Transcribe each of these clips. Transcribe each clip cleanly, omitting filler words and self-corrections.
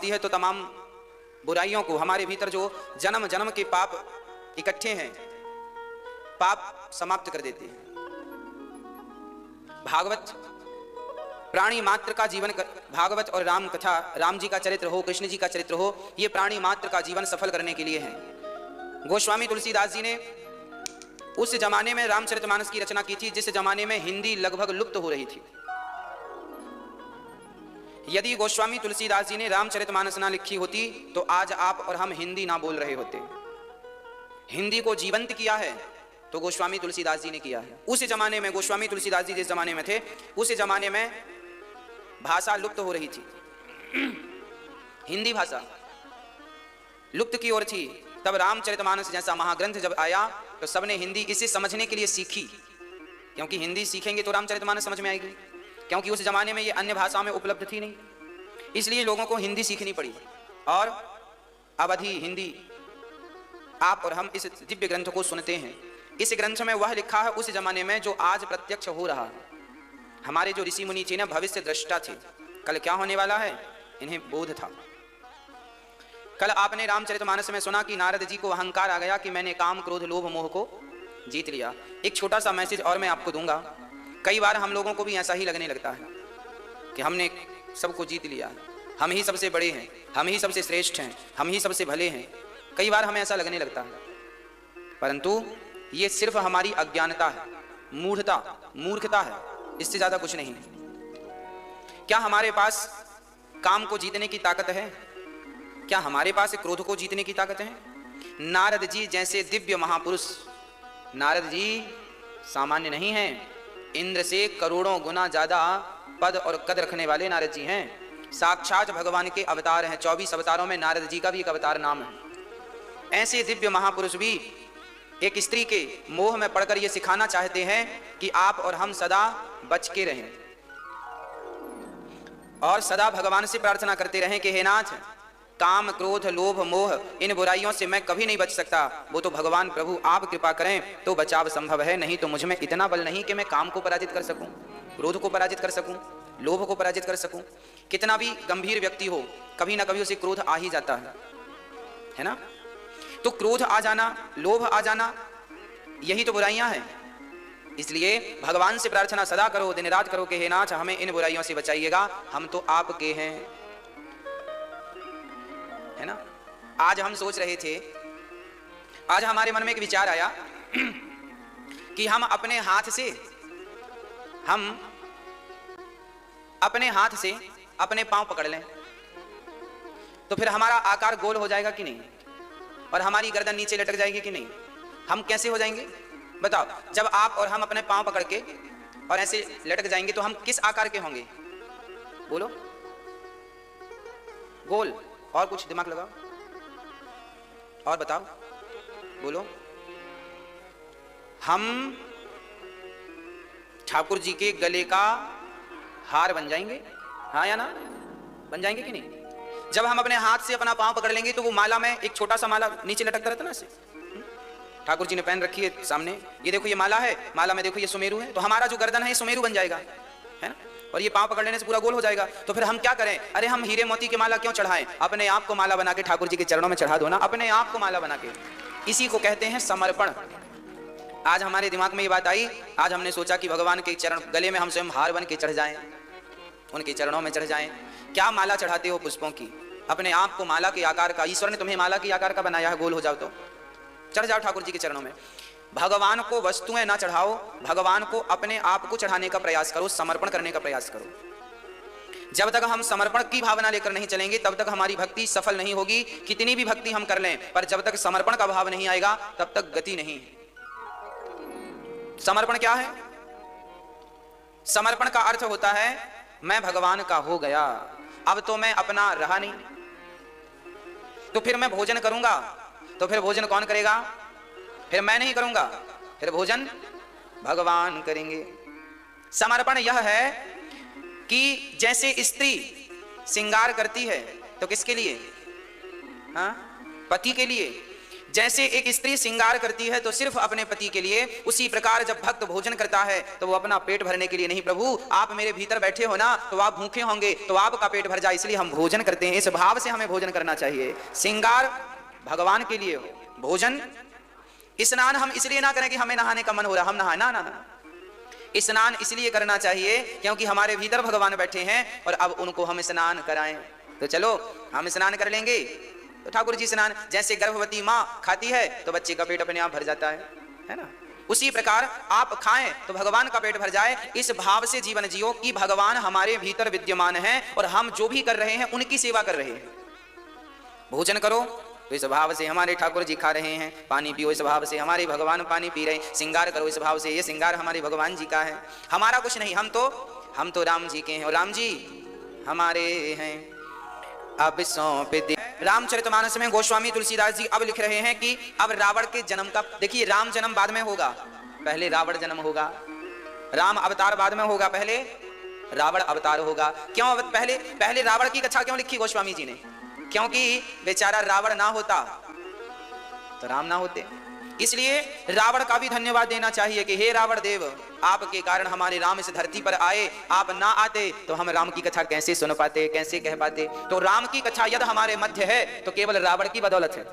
बसती है तो तमाम बुराइयों को, हमारे भीतर जो जन्म जन्म के पाप इकट्ठे हैं, पाप समाप्त कर देती है। भागवत प्राणी मात्र का जीवन भागवत और राम कथा, राम जी का चरित्र हो, कृष्ण जी का चरित्र हो, ये प्राणी मात्र का जीवन सफल करने के लिए है। गोस्वामी तुलसीदास जी ने उस जमाने में रामचरितमानस की रचना की थी जिस जमाने में हिंदी लगभग लुप्त हो रही थी। यदि गोस्वामी तुलसीदास जी ने रामचरितमानस ना लिखी होती तो आज आप और हम हिंदी ना बोल रहे होते। हिंदी को जीवंत किया है तो गोस्वामी तुलसीदास जी ने किया है। उस जमाने में गोस्वामी तुलसीदास जी जिस जमाने में थे, उस जमाने में भाषा लुप्त हो रही थी, हिंदी भाषा लुप्त की ओर थी। तब रामचरितमानस जैसा महाग्रंथ जब आया तो सबने हिंदी इसे समझने के लिए सीखी, क्योंकि हिंदी सीखेंगे तो रामचरितमानस समझ में आएगी, क्योंकि उस जमाने में ये अन्य भाषाओं में उपलब्ध थी नहीं, इसलिए लोगों को हिंदी सीखनी पड़ी। और अवधि हिंदी आप और हम इस दिव्य ग्रंथ को सुनते हैं। इस ग्रंथ में वह लिखा है उस जमाने में जो आज प्रत्यक्ष हो रहा है। हमारे जो ऋषि मुनि थे ना, भविष्य दृष्टा थे, कल क्या होने वाला है इन्हें बोध था। कल आपने रामचरितमानस में सुना कि नारद जी को अहंकार आ गया कि मैंने काम क्रोध लोभ मोह को जीत लिया। एक छोटा सा मैसेज और मैं आपको दूंगा। कई बार हम लोगों को भी ऐसा ही लगने लगता है कि हमने सबको जीत लिया, हम ही सबसे बड़े हैं, हम ही सबसे श्रेष्ठ हैं, हम ही सबसे भले हैं। कई बार हमें ऐसा लगने लगता है, परंतु ये सिर्फ हमारी अज्ञानता है, मूर्खता है, इससे ज्यादा कुछ नहीं है। क्या हमारे पास काम को जीतने की ताकत है? क्या हमारे पास क्रोध को जीतने की ताकत है? नारद जी जैसे दिव्य महापुरुष, नारद जी सामान्य नहीं हैं, इंद्र से करोड़ों गुना ज्यादा पद और कद रखने वाले नारद जी हैं। साक्षात भगवान के अवतार हैं। 24 अवतारों में नारद जी का भी एक अवतार नाम है। ऐसे दिव्य महापुरुष भी एक स्त्री के मोह में पड़कर ये सिखाना चाहते हैं कि आप और हम सदा बच के रहें और सदा भगवान से प्रार्थना करते रहें कि हे नाथ, काम क्रोध लोभ मोह इन बुराइयों से मैं कभी नहीं बच सकता, वो तो भगवान प्रभु आप कृपा करें तो बचाव संभव है, नहीं तो मुझ में इतना बल नहीं कि मैं काम को पराजित कर सकूं, क्रोध को पराजित कर सकूं, लोभ को पराजित कर सकूं। कितना भी गंभीर व्यक्ति हो, कभी ना कभी उसे क्रोध आ ही जाता है ना। तो क्रोध आ जाना, लोभ आ जाना, यही तो बुराइयां हैं। इसलिए भगवान से प्रार्थना सदा करो, दिन रात करो कि हे नाथ हमें इन बुराइयों से बचाइएगा, हम तो आपके हैं, है ना। आज हम सोच रहे थे, आज हमारे मन में एक विचार आया कि हम अपने हाथ से अपने पांव पकड़ लें तो फिर हमारा आकार गोल हो जाएगा कि नहीं, और हमारी गर्दन नीचे लटक जाएगी कि नहीं। हम कैसे हो जाएंगे बताओ? जब आप और हम अपने पांव पकड़ के और ऐसे लटक जाएंगे तो हम किस आकार के होंगे? बोलो। गोल। और कुछ दिमाग लगाओ और बताओ, बोलो। हम ठाकुर जी के गले का हार बन जाएंगे, हाँ या ना? बन जाएंगे कि नहीं? जब हम अपने हाथ से अपना पांव पकड़ लेंगे तो वो माला में एक छोटा सा माला नीचे लटकता रहता ना ऐसे, ठाकुर जी ने पहन रखी है सामने, ये देखो ये माला है, माला में देखो ये सुमेरु है, तो हमारा जो गर्दन है ये सुमेरु बन जाएगा, है ना। और ये पांव पकड़ लेने से पूरा गोल हो जाएगा। तो फिर हम क्या करें? अरे हम हीरे मोती की माला क्यों चढ़ाएं? अपने आप को माला बना के ठाकुर जी के चरणों में चढ़ा दो ना, अपने आप को माला बना के। इसी को कहते हैं समर्पण। आज हमारे दिमाग में ये बात आई, आज हमने सोचा कि भगवान के चरण गले में हम स्वयं हार बन के चढ़ जाएं, उनके चरणों में चढ़ जाएं। क्या माला चढ़ाते हो पुष्पों की? अपने आप को माला के आकार का, ईश्वर ने तुम्हें माला के आकार का बनाया है, गोल हो जाओ तो चढ़ जाओ ठाकुर जी के चरणों में। भगवान को वस्तुएं ना चढ़ाओ, भगवान को अपने आप को चढ़ाने का प्रयास करो, समर्पण करने का प्रयास करो। जब तक हम समर्पण की भावना लेकर नहीं चलेंगे तब तक हमारी भक्ति सफल नहीं होगी। कितनी भी भक्ति हम कर लें, पर जब तक समर्पण का भाव नहीं आएगा तब तक गति नहीं है। समर्पण क्या है? समर्पण का अर्थ होता है मैं भगवान का हो गया, अब तो मैं अपना रहा नहीं, तो फिर मैं भोजन करूंगा, तो फिर भोजन कौन करेगा? फिर मैं नहीं करूंगा, फिर भोजन भगवान करेंगे। समर्पण यह है कि जैसे स्त्री श्रृंगार करती है तो किसके लिए? हाँ, पति के लिए। जैसे एक स्त्री श्रृंगार करती है तो सिर्फ अपने पति के लिए, उसी प्रकार जब भक्त भोजन करता है तो वो अपना पेट भरने के लिए नहीं, प्रभु आप मेरे भीतर बैठे हो ना, तो आप भूखे होंगे तो आपका पेट भर जाए, इसलिए हम भोजन करते हैं। इस भाव से हमें भोजन करना चाहिए। श्रृंगार भगवान के लिए, भोजन स्नान हम इसलिए ना करें कि हमें नहाने का मन हो रहा, हम नहाए ना ना ना, स्नान इसलिए करना चाहिए क्योंकि हमारे भीतर भगवान बैठे हैं और अब उनको हम स्नान कराएं। तो चलो हम स्नान कर लेंगे। तो ठाकुर जी स्नान, जैसे गर्भवती माँ खाती है तो बच्चे का पेट अपने आप भर जाता है ना, उसी प्रकार आप खाएं तो भगवान का पेट भर जाए। इस भाव से जीवन जियो कि भगवान हमारे भीतर विद्यमान है और हम जो भी कर रहे हैं उनकी सेवा कर रहे हैं। भोजन करो तो इस भाव से हमारे ठाकुर जी खा रहे हैं, पानी पियो इस भाव से हमारे भगवान पानी पी रहे हैं, श्रृंगार करो इस भाव से ये श्रृंगार हमारे भगवान जी का है, हमारा कुछ नहीं, हम तो राम जी के हैं और राम जी हमारे हैं। अब सौंप दे। रामचरितमानस में गोस्वामी तुलसीदास जी अब लिख रहे हैं कि अब रावण के जन्म का, देखिए राम जन्म बाद में होगा, पहले रावण जन्म होगा, राम अवतार बाद में होगा, पहले रावण अवतार होगा। क्यों पहले रावण की कथा क्यों लिखी गोस्वामी जी ने? क्योंकि बेचारा रावण ना होता तो राम ना होते, इसलिए रावण का भी धन्यवाद देना चाहिए कि हे रावण देव, आपके कारण हमारे राम इस धरती पर आए, आप ना आते तो हम राम की कथा कैसे सुन पाते, कैसे कह पाते। तो राम की कथा यदि हमारे मध्य है तो केवल रावण की बदौलत है,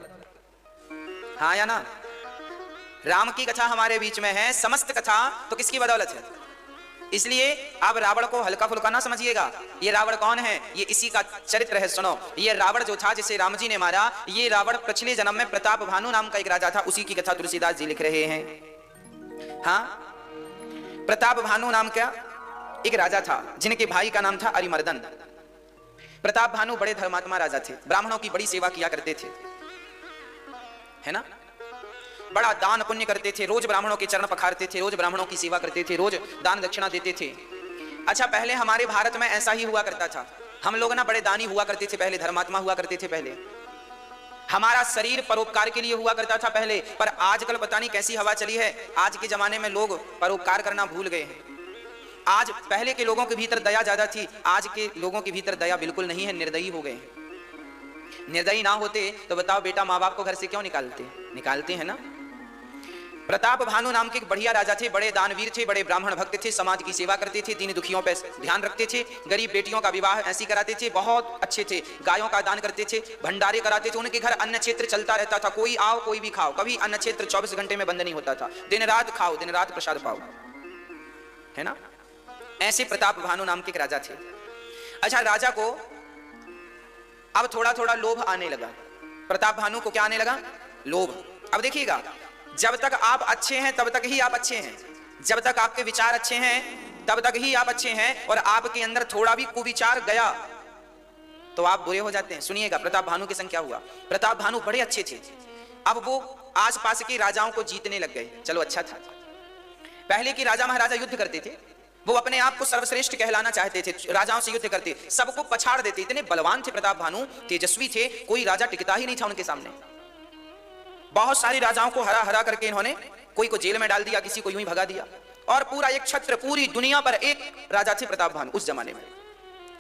हाँ या ना? राम की कथा हमारे बीच में है, समस्त कथा तो किसकी बदौलत है? इसलिए आप रावण को हल्का फुल्का ना समझिएगा। ये रावण कौन है? ये इसी का चरित्र है, सुनो। ये रावण जो था जिसे राम जी ने मारा, ये रावण पिछले जन्म में प्रताप भानु नाम का एक राजा था, उसी की कथा तुलसीदास जी लिख रहे हैं। हाँ, प्रताप भानु नाम का एक राजा था जिनके भाई का नाम था अरिमर्दन। प्रताप भानु बड़े धर्मात्मा राजा थे, ब्राह्मणों की बड़ी सेवा किया करते थे, है ना, बड़ा दान पुण्य करते थे, रोज ब्राह्मणों के चरण पखारते थे, रोज ब्राह्मणों की सेवा करते थे, रोज दान दक्षिणा देते थे। अच्छा, पहले हमारे भारत में ऐसा ही हुआ करता था, हम लोग ना बड़े दानी हुआ करते थे पहले, धर्मात्मा हुआ करते थे पहले, हमारा शरीर परोपकार के लिए हुआ करता था पहले। पर आजकल पता नहीं कैसी हवा चली है, आज के जमाने में लोग परोपकार करना भूल गए हैं। आज पहले के लोगों के भीतर दया ज्यादा थी, आज के लोगों के भीतर दया बिल्कुल नहीं है, निर्दयी हो गए हैं। निर्दयी ना होते तो बताओ बेटा माँ बाप को घर से क्यों निकालते हैं ना। प्रताप भानु नाम के एक बढ़िया राजा थे, बड़े दानवीर थे, बड़े ब्राह्मण भक्त थे, समाज की सेवा करते थे, दीन दुखियों पर ध्यान रखते थे, गरीब बेटियों का विवाह ऐसी कराते थे, बहुत अच्छे थे, गायों का दान करते थे, भंडारे कराते थे, उनके घर अन्न क्षेत्र चलता रहता था, कोई आओ कोई भी खाओ, कभी अन्न क्षेत्र 24 घंटे में बंद नहीं होता था, दिन रात खाओ, दिन रात प्रसाद पाओ, है ना। ऐसे प्रताप भानु नाम के एक राजा थे। अच्छा, राजा को अब थोड़ा थोड़ा लोभ आने लगा। प्रताप भानु को क्या आने लगा? लोभ। अब देखिएगा, जब तक आप अच्छे हैं तब तक ही आप अच्छे हैं, जब तक आपके विचार अच्छे हैं तब तक ही आप अच्छे हैं, और आपके अंदर थोड़ा भी कुविचार गया तो आप बुरे हो जाते हैं। सुनिएगा प्रताप भानु के संग क्या हुआ। प्रताप भानु बड़े अच्छे थे, अब वो आसपास के राजाओं को जीतने लग गए। चलो अच्छा था, पहले के राजा महाराजा युद्ध करते थे, वो अपने आप को सर्वश्रेष्ठ कहलाना चाहते थे, राजाओं से युद्ध करते, सबको पछाड़ देते, इतने बलवान थे प्रताप भानु, तेजस्वी थे, कोई राजा टिकता ही नहीं था उनके सामने। बहुत सारे राजाओं को हरा हरा करके इन्होंने, कोई को जेल में डाल दिया, किसी को यूं ही भगा दिया, और पूरा एक छत्र, पूरी दुनिया पर एक राजा थे प्रताप भानु। उस जमाने में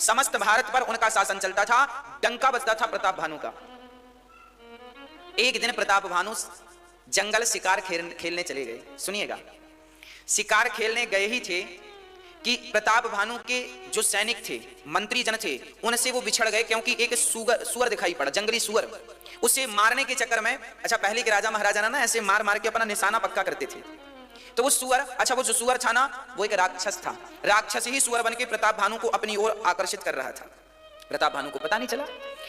समस्त भारत पर उनका शासन चलता था, डंका बजता था प्रताप भानु का। एक दिन प्रताप भानु जंगल शिकार खेलने चले गए। सुनिएगा, शिकार खेलने गए ही थे कि प्रताप भानु के जो सैनिक थे, मंत्री जन थे, उनसे वो बिछड़ गए, क्योंकि एक सुअर दिखाई पड़ा, जंगली सुअर, उसे मारने के चक्कर में। अच्छा, पहले के राजा महाराजा ना ऐसे मार मार के अपना निशाना पक्का करते थे, तो वो सुअर, अच्छा वो जो सुअर था ना, वो एक राक्षस था, राक्षस ही सुअर बन के प्रताप भानु को अपनी ओर आकर्षित कर रहा था। प्रताप भानु को पता नहीं चला,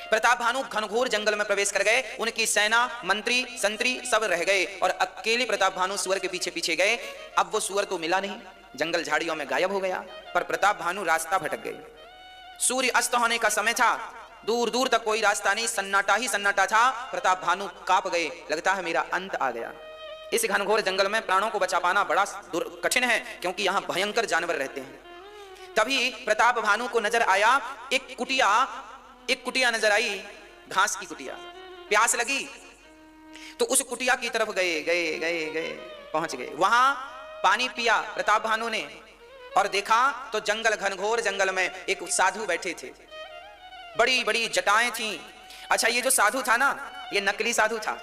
प्रताप भानु घनघोर जंगल में प्रवेश कर गए, उनकी सेना, मंत्री, संतरी सब रह गए, और अकेले प्रताप भानु सुअर के पीछे पीछे गए। अब वो सुअर तो मिला नहीं, जंगल झाड़ियों में गायब हो गया, पर प्रताप भानु रास्ता भटक गए। सूर्य अस्त होने का समय था, दूर दूर तक कोई रास्ता नहीं, सन्नाटा ही सन्नाटा था। प्रताप भानु कांप गए, लगता है मेरा अंत आ गया। इस घनघोर जंगल में प्राणों को बचा पाना बड़ा कठिन है, क्योंकि यहाँ भयंकर जानवर रहते हैं। तभी प्रताप भानु को नजर आया एक कुटिया नजर आई, घास की कुटिया। प्यास लगी तो उस कुटिया की तरफ गए, पहुंच गए, वहां पानी पिया प्रताप भानु ने, और देखा तो जंगल, घनघोर जंगल में एक साधु बैठे थे, बड़ी बड़ी जटाएं थी। अच्छा, ये जो साधु था ना, ये नकली साधु था,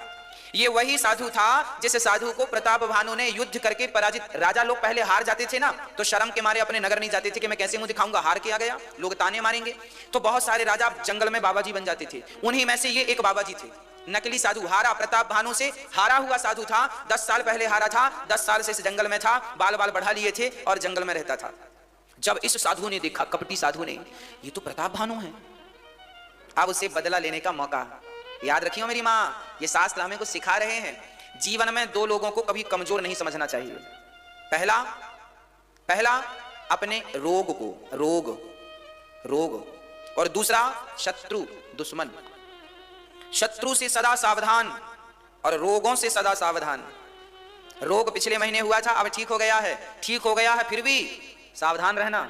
ये वही साधु था जिस साधु को प्रताप भानु ने युद्ध करके पराजित। राजा लोग पहले हार जाते थे ना, तो शर्म के मारे अपने नगर नहीं जाते थे कि मैं कैसे मुंह दिखाऊंगा, हार के आ गया, लोग ताने मारेंगे। तो बहुत सारे राजा जंगल में बाबाजी बन जाते थे। उन्हीं में से ये एक बाबाजी थे, नकली साधु। हारा प्रताप भानु से, हारा हुआ साधु था। 10 साल पहले हारा था, 10 साल से इस जंगल में था, बाल बाल बढ़ा लिए थे और जंगल में रहता था। जब इस साधु ने देखा, कपटी साधु ने, ये तो प्रताप भानु है, अब उसे बदला लेने का मौका। याद रखियो मेरी माँ, ये शास्त्र हमें कुछ सिखा रहे हैं। जीवन में 2 लोगों को कभी कमजोर नहीं समझना चाहिए। पहला अपने रोग को, रोग, और दूसरा शत्रु, दुश्मन। शत्रु से सदा सावधान और रोगों से सदा सावधान। रोग पिछले महीने हुआ था, अब ठीक हो गया है, फिर भी सावधान रहना,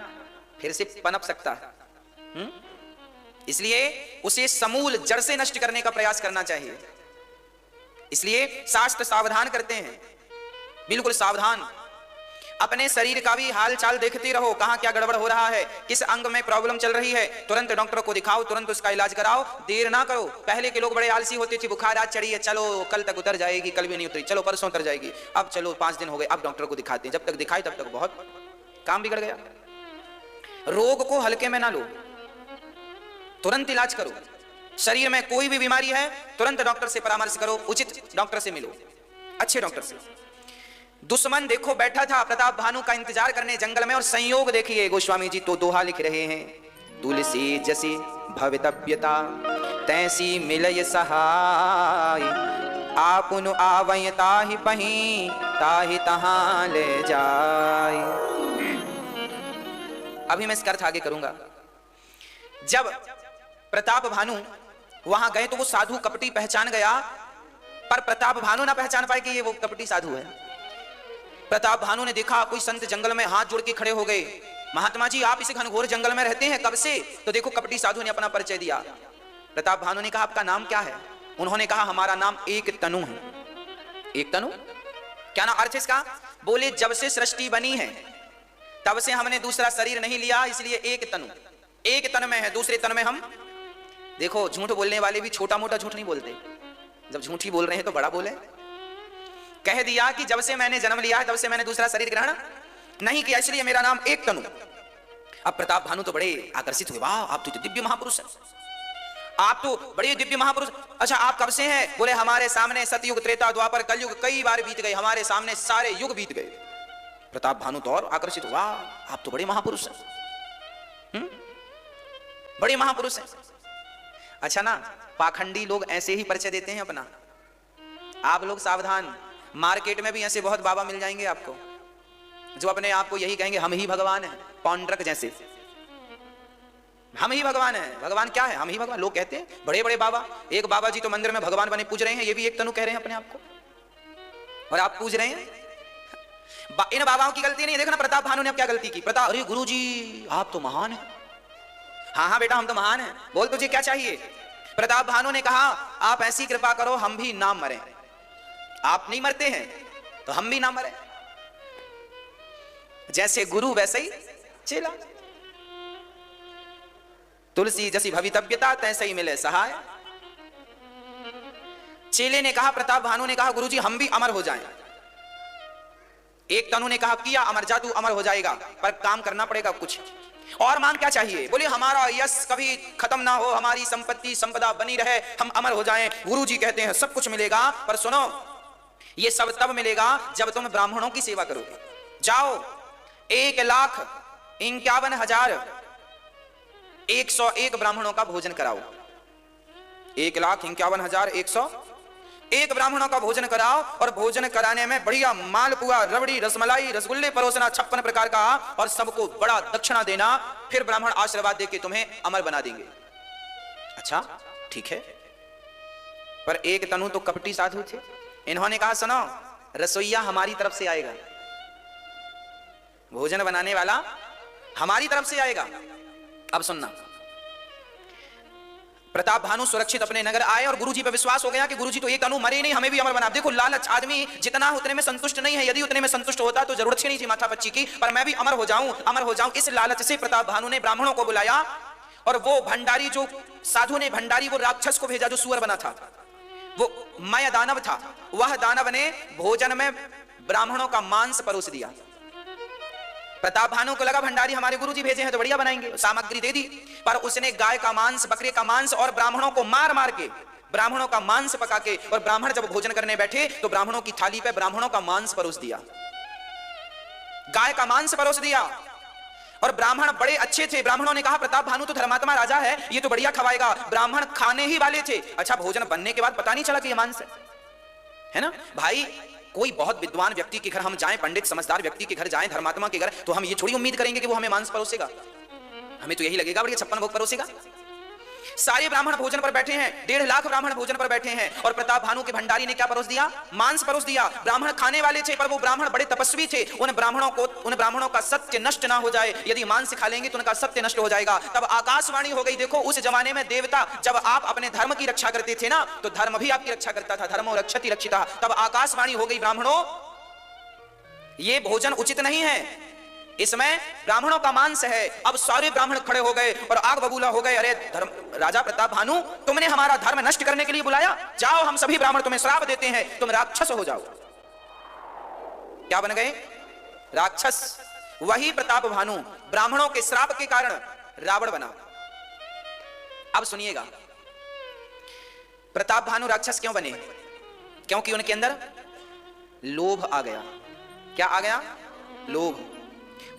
फिर से पनप सकता है। इसलिए उसे समूल जड़ से नष्ट करने का प्रयास करना चाहिए। इसलिए शास्त्र सावधान करते हैं, बिल्कुल सावधान। अपने शरीर का भी हाल चाल देखते रहो, कहां क्या गड़बड़ हो रहा है, किस अंग में प्रॉब्लम चल रही है, तुरंत डॉक्टर को दिखाओ, तुरंत उसका इलाज कराओ, देर ना करो। पहले के लोग बड़े आलसी होते थे, बुखार आज चढ़ी है, चलो कल तक उतर जाएगी, कल भी नहीं उतरी, चलो परसों उतर जाएगी, अब चलो 5 दिन हो गए, अब डॉक्टर को दिखाते हैं। जब तक दिखाए तब तक बहुत काम बिगड़ गया। रोग को हल्के में ना लो, तुरंत इलाज करो। शरीर में कोई भी बीमारी है, तुरंत डॉक्टर से परामर्श करो, उचित डॉक्टर से मिलो, अच्छे डॉक्टर से। दुश्मन देखो बैठा था प्रताप भानु का इंतजार करने जंगल में, और संयोग देखिए गोस्वामी जी तो दोहा लिख रहे हैं, तुलसी जसी भवितव्यता तैसी मिलय सहाय, आपुन आवय ताहि पही ताहि तहां ले जाय। अभी मैं इसका अर्थ आगे करूंगा। जब प्रताप भानु वहां गए तो वो साधु कपटी पहचान गया, पर प्रताप भानु ना पहचान पाए कि ये वो कपटी साधु है। प्रताप भानु ने देखा कोई संत जंगल में हाथ जोड़ के खड़े हो गए, महात्मा जी आप इस घनघोर जंगल में रहते हैं कब से? तो देखो कपटी साधु ने अपना परिचय दिया। प्रताप भानु ने कहा आपका नाम क्या है? उन्होंने कहा हमारा नाम एक तनु है। एक तनु क्या ना अर्थ इसका? बोले जब से सृष्टि बनी है तब से हमने दूसरा शरीर नहीं लिया, इसलिए एक तनु, एक तन में है, दूसरे तन में हम। देखो झूठ बोलने वाले भी छोटा मोटा झूठ नहीं बोलते, जब झूठ ही बोल रहे हैं तो बड़ा बोले। कह दिया कि जब से मैंने जन्म लिया है तब से मैंने दूसरा शरीर ग्रहण नहीं किया, इसलिए मेरा नाम एक तनु। अब प्रताप भानु तो बड़े आकर्षित हुए, वाह आप तो दिव्य महापुरुष हैं, आप तो बड़े दिव्य महापुरुष। अच्छा आप कब से हैं? बोले हमारे सामने सतयुग त्रेता द्वापर कलयुग कई बार बीत गए, हमारे सामने सारे युग बीत गए। प्रताप भानु तो और आकर्षित हुआ, आप तो बड़े महापुरुष हैं, बड़े महापुरुष हैं। अच्छा ना, पाखंडी लोग ऐसे ही परिचय देते हैं अपना। आप लोग सावधान, मार्केट में भी ऐसे बहुत बाबा मिल जाएंगे आपको जो अपने आप को यही कहेंगे हम ही भगवान हैं, पौंड्रक जैसे, हम ही भगवान हैं। भगवान क्या है? हम ही भगवान। लोग कहते हैं बड़े बड़े बाबा, एक बाबा जी तो मंदिर में भगवान बने पूज रहे हैं, ये भी एक तनु कह रहे हैं अपने आप को, और आप पूज रहे हैं। इन बाबाओं की गलती नहीं है। देखो ना प्रताप भानु ने अब क्या गलती की। प्रताप, अरे गुरु जी आप तो महान हैं। हाँ हाँ बेटा हम तो महान हैं, बोल तुझे क्या चाहिए? प्रताप भानु ने कहा आप ऐसी कृपा करो हम भी ना मरें। आप नहीं मरते हैं तो हम भी ना मरें, जैसे गुरु वैसे ही चेला। तुलसी जैसी भवितव्यता तैसे ही मिले सहाय। चेले ने कहा, प्रताप भानु ने कहा गुरुजी हम भी अमर हो जाएं। एक तनु ने कहा किया अमर जा, तू अमर हो जाएगा, पर काम करना पड़ेगा कुछ। और मांग क्या चाहिए? बोले हमारा यश कभी खत्म ना हो, हमारी संपत्ति संपदा बनी रहे, हम अमर हो जाएं। गुरुजी कहते हैं सब कुछ मिलेगा, पर सुनो ये सब तब मिलेगा जब तुम ब्राह्मणों की सेवा करोगे। जाओ 1,51,101 ब्राह्मणों का भोजन कराओ। 1,51,101 ब्राह्मणों का भोजन कराओ, और भोजन कराने में बढ़िया मालपुआ, रबड़ी, रसमलाई, रसगुल्ले परोसना 56 प्रकार का, और सबको बड़ा दक्षिणा देना। फिर ब्राह्मण आशीर्वाद देके तुम्हें अमर बना देंगे। अच्छा ठीक है, पर एक तनु तो कपटी साधु थे। इन्होंने कहा सुनो रसोईया हमारी तरफ से आएगा, भोजन बनाने वाला हमारी तरफ से आएगा। अब सुनना, प्रताप भानु सुरक्षित अपने नगर आए, और गुरुजी पे विश्वास हो गया कि गुरुजी तो एक तनु मरे नहीं, हमें भी अमर बना। देखो लालच, आदमी जितना उतने में संतुष्ट नहीं है। यदि उतने में संतुष्ट होता तो जरूरत ही नहीं थी माथा पच्ची की, पर मैं भी अमर हो जाऊं, अमर हो जाऊं। इस लालच से प्रताप भानु ने ब्राह्मणों को बुलाया, और वो भंडारी जो साधु ने भंडारी वो राक्षस को भेजा जो सुअर बना था। वो मय दानव था, वह दानव ने भोजन में ब्राह्मणों का मांस परोस दिया। प्रताप भानु को लगा भंडारी हमारे गुरुजी भेजे हैं तो बढ़िया बनाएंगे, सामग्री दे दी, पर उसने गाय का मांस, बकरे का मांस और ब्राह्मणों को मार मार के, ब्राह्मणों का मांस पका के, और ब्राह्मण जब भोजन करने बैठे तो ब्राह्मणों की थाली पे ब्राह्मणों का मांस परोस दिया, गाय का मांस परोस दिया। और ब्राह्मण बड़े अच्छे थे, ब्राह्मणों ने कहा प्रताप भानु तो धर्मात्मा राजा है, ये तो बढ़िया खवाएगा। ब्राह्मण खाने ही वाले थे, अच्छा भोजन बनने के बाद पता नहीं चला कि ये मांस है ना। भाई कोई बहुत विद्वान व्यक्ति के घर हम जाएं, पंडित समझदार व्यक्ति के घर जाएं, धर्मात्मा के घर, तो हम ये थोड़ी उम्मीद करेंगे कि वो हमें मांस परोसेगा, हमें तो यही लगेगा बढ़िया 56 भोग परोसेगा। सारे ब्राह्मण भोजन पर बैठे हैं, 1.5 लाख ब्राह्मण भोजन पर बैठे हैं, और प्रताप भानु के भंडारी ने क्या परोस दिया? मांस परोस दिया। ब्राह्मण खाने वाले थे, पर वो ब्राह्मण बड़े तपस्वी थे, उन ब्राह्मणों का सत्य नष्ट ना हो जाए, यदि मांस खा लेंगे तो उनका सत्य नष्ट हो जाएगा। तब आकाशवाणी हो गई। देखो उस जमाने में देवता, जब आप अपने धर्म की रक्षा करते थे ना, तो धर्म भी आपकी रक्षा करता था, धर्मो रक्षति रक्षिता। तब आकाशवाणी हो गई, ब्राह्मणों ये भोजन उचित नहीं है, इसमें ब्राह्मणों का मांस है। अब सारे ब्राह्मण खड़े हो गए और आग बबूला हो गए, अरे राजा प्रताप भानु तुमने हमारा धर्म नष्ट करने के लिए बुलाया, जाओ हम सभी ब्राह्मण तुम्हें श्राप देते हैं, तुम राक्षस हो जाओ। क्या बन गए? राक्षस। वही प्रताप भानु ब्राह्मणों के श्राप के कारण रावण बना। अब सुनिएगा, प्रताप भानु राक्षस क्यों बने? क्योंकि उनके अंदर लोभ आ गया। क्या आ गया? लोभ।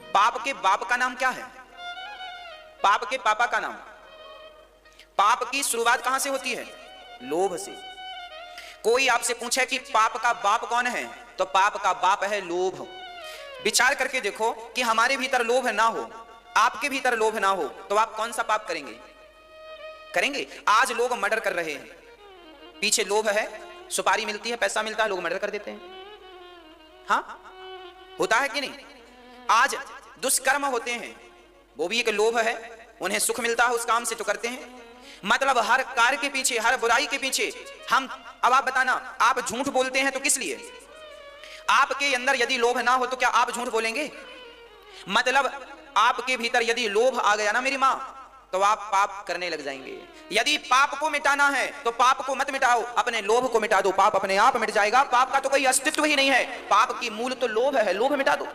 पाप के बाप का नाम क्या है? पाप के पापा का नाम। पाप की शुरुआत कहां से होती है? लोभ से। कोई आपसे पूछे कि पाप का बाप कौन है, तो पाप का बाप है लोभ। विचार करके देखो कि हमारे भीतर लोभ ना हो, आपके भीतर लोभ ना हो, तो आप कौन सा पाप करेंगे? आज लोग मर्डर कर रहे हैं, पीछे लोभ है, सुपारी मिलती है, पैसा मिलता है, लोग मर्डर कर देते हैं। हाँ, होता है कि नहीं? आज दुष्कर्म होते हैं, वो भी एक लोभ है, उन्हें सुख मिलता है उस काम से तो करते हैं। मतलब हर कार्य के पीछे, हर बुराई के पीछे हम, अब आप बताना, आप झूठ बोलते हैं तो किस लिए? आपके अंदर यदि लोभ ना हो तो क्या आप झूठ बोलेंगे? मतलब आपके भीतर यदि लोभ आ गया ना मेरी मां, तो आप पाप करने लग जाएंगे। यदि पाप को मिटाना है तो पाप को मत मिटाओ, अपने लोभ को मिटा दो, पाप अपने आप मिट जाएगा। पाप का तो कोई अस्तित्व ही नहीं है, पाप की मूल तो लोभ है, लोभ मिटा दो,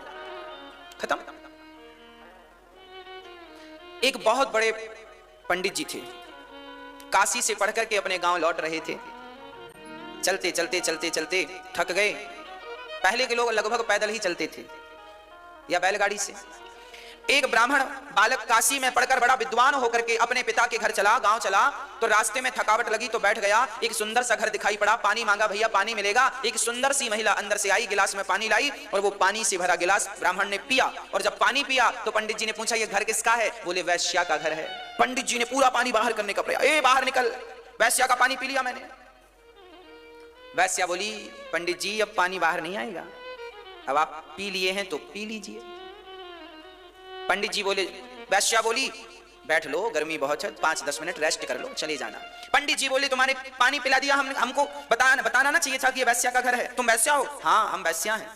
खत्म। एक बहुत बड़े पंडित जी थे, काशी से पढ़कर के अपने गांव लौट रहे थे। चलते चलते चलते चलते थक गए। पहले के लोग लगभग पैदल ही चलते थे या बैलगाड़ी से। एक ब्राह्मण बालक काशी में पढ़कर बड़ा विद्वान होकर के अपने पिता के घर चला, गांव चला, तो रास्ते में थकावट लगी तो बैठ गया। एक सुंदर सा घर दिखाई पड़ा, पानी मांगा, भैया पानी मिलेगा। एक सुंदर सी महिला अंदर से आई, गिलास में पानी लाई, और वो पानी से भरा गिलास ब्राह्मण ने पिया। और जब पानी पिया तो पंडित जी ने पूछा ये घर किसका है? बोले वैश्या का घर है। पंडित जी ने पूरा पानी बाहर करने का प्रयास, ए बाहर निकल, वैश्या का पानी पी लिया मैंने। वैश्या बोली पंडित जी अब पानी बाहर नहीं आएगा, अब आप पी लिए हैं तो पी लीजिए। पंडित जी बोले, वैश्या बोली बैठ लो, गर्मी बहुत है, 5-10 मिनट रेस्ट कर लो, चले जाना। पंडित जी बोले तुम्हारे पानी पिला दिया, हमको बताना ना चाहिए था कि ये वैश्या का घर है, तुम वैश्या हो? हाँ हम वैश्या हैं।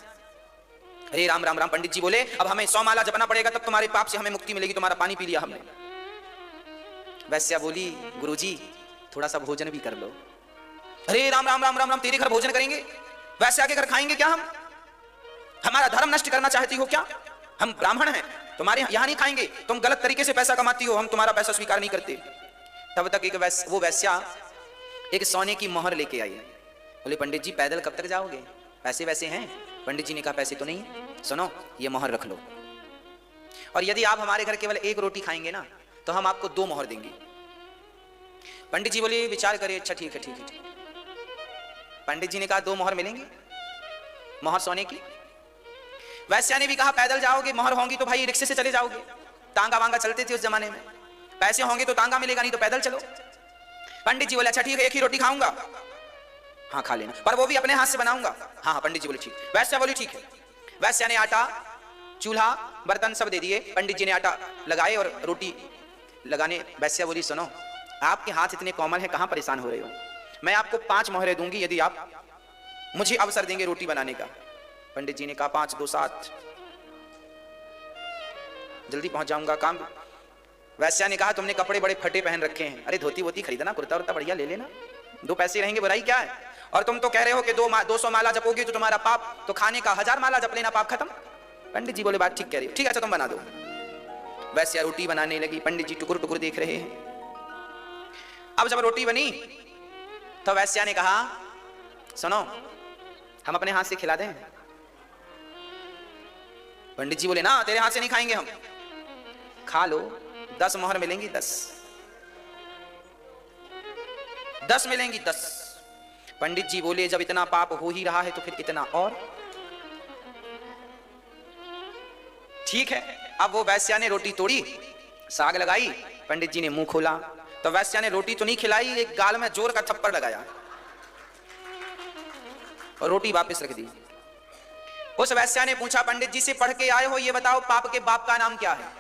अरे राम राम राम। पंडित जी बोले अब हमें 100 माला जपना पड़ेगा तब तुम्हारे पाप से हमें मुक्ति मिलेगी, तुम्हारा पानी पी लिया हमने। वैश्या बोली गुरुजी थोड़ा सा भोजन भी कर लो। अरे राम राम राम राम राम, तेरे घर भोजन करेंगे? वैश्या के घर खाएंगे क्या हम? हमारा धर्म नष्ट करना चाहती हो क्या? हम ब्राह्मण हैं, तुम्हारे यहां नहीं खाएंगे, तुम गलत तरीके से पैसा कमाती हो, हम तुम्हारा पैसा स्वीकार नहीं करते। तब तक वो वैश्या एक सोने की मोहर लेके आई। बोले पंडित जी पैदल कब तक जाओगे, पैसे वैसे हैं? पंडित जी ने कहा पैसे तो नहीं है, सुनो ये मोहर रख लो, और यदि आप हमारे घर केवल 1 रोटी खाएंगे ना तो हम आपको 2 मोहर देंगे। पंडित जी बोले विचार करिए, अच्छा ठीक है ठीक है ठीक। पंडित जी ने कहा 2 मोहर मिलेंगे, मोहर सोने की। वैश्या ने भी कहा पैदल जाओगे, मोहर होंगी तो भाई रिक्शे से चले जाओगे, तांगा वांगा चलते थे उस जमाने में, पैसे होंगे तो तांगा मिलेगा, नहीं तो पैदल चलो। पंडित जी बोले अच्छा ठीक है 1 ही रोटी खाऊंगा, हाँ खा लेना, पर वो भी अपने हाथ से बनाऊंगा। हाँ हाँ पंडित जी बोले ठीक। वैश्या बोली ठीक है। वैश्या ने आटा, चूल्हा, बर्तन सब दे दिए। पंडित जी ने आटा लगाए और रोटी लगाने। वैश्या बोली सुनो आपके हाथ इतने कोमल हैं, कहां परेशान हो रहे हो, मैं आपको 5 मोहरें दूंगी यदि आप मुझे अवसर देंगे रोटी बनाने का। पंडित जी ने कहा 5 2 7, जल्दी पहुंच जाऊंगा काम। वैश्या ने कहा तुमने कपड़े बड़े फटे पहन रखे हैं, अरे धोती वोती खरीदना, कुर्ता उर्ता बढ़िया ले लेना, 2 पैसे रहेंगे, बुराई क्या है? और तुम तो कह रहे हो कि 200 माला जपोगी तो तुम्हारा पाप, तो खाने का 1000 माला जप लेना पाप खत्म। पंडित जी बोले बात ठीक कह रही हो, ठीक है अच्छा तुम बना दो। वैसे रोटी बनाने लगी, पंडित जी टुकुर टुकुर देख रहे हैं। अब जब रोटी बनी तो वैश्या ने कहा सुनो हम अपने हाथ से खिला दें। पंडित जी बोले ना तेरे हाथ से नहीं खाएंगे हम, खा लो 10 मोहर मिलेंगी 10 मिलेंगी 10। पंडित जी बोले जब इतना पाप हो ही रहा है तो फिर इतना और ठीक है। अब वो वैश्या ने रोटी तोड़ी, साग लगाई, पंडित जी ने मुंह खोला तो वैश्या ने रोटी तो नहीं खिलाई, एक गाल में जोर का थप्पड़ लगाया और रोटी वापस रख दी। उस वैश्या ने पूछा पंडित जी से पढ़ के आए हो, ये बताओ पाप के बाप का नाम क्या है?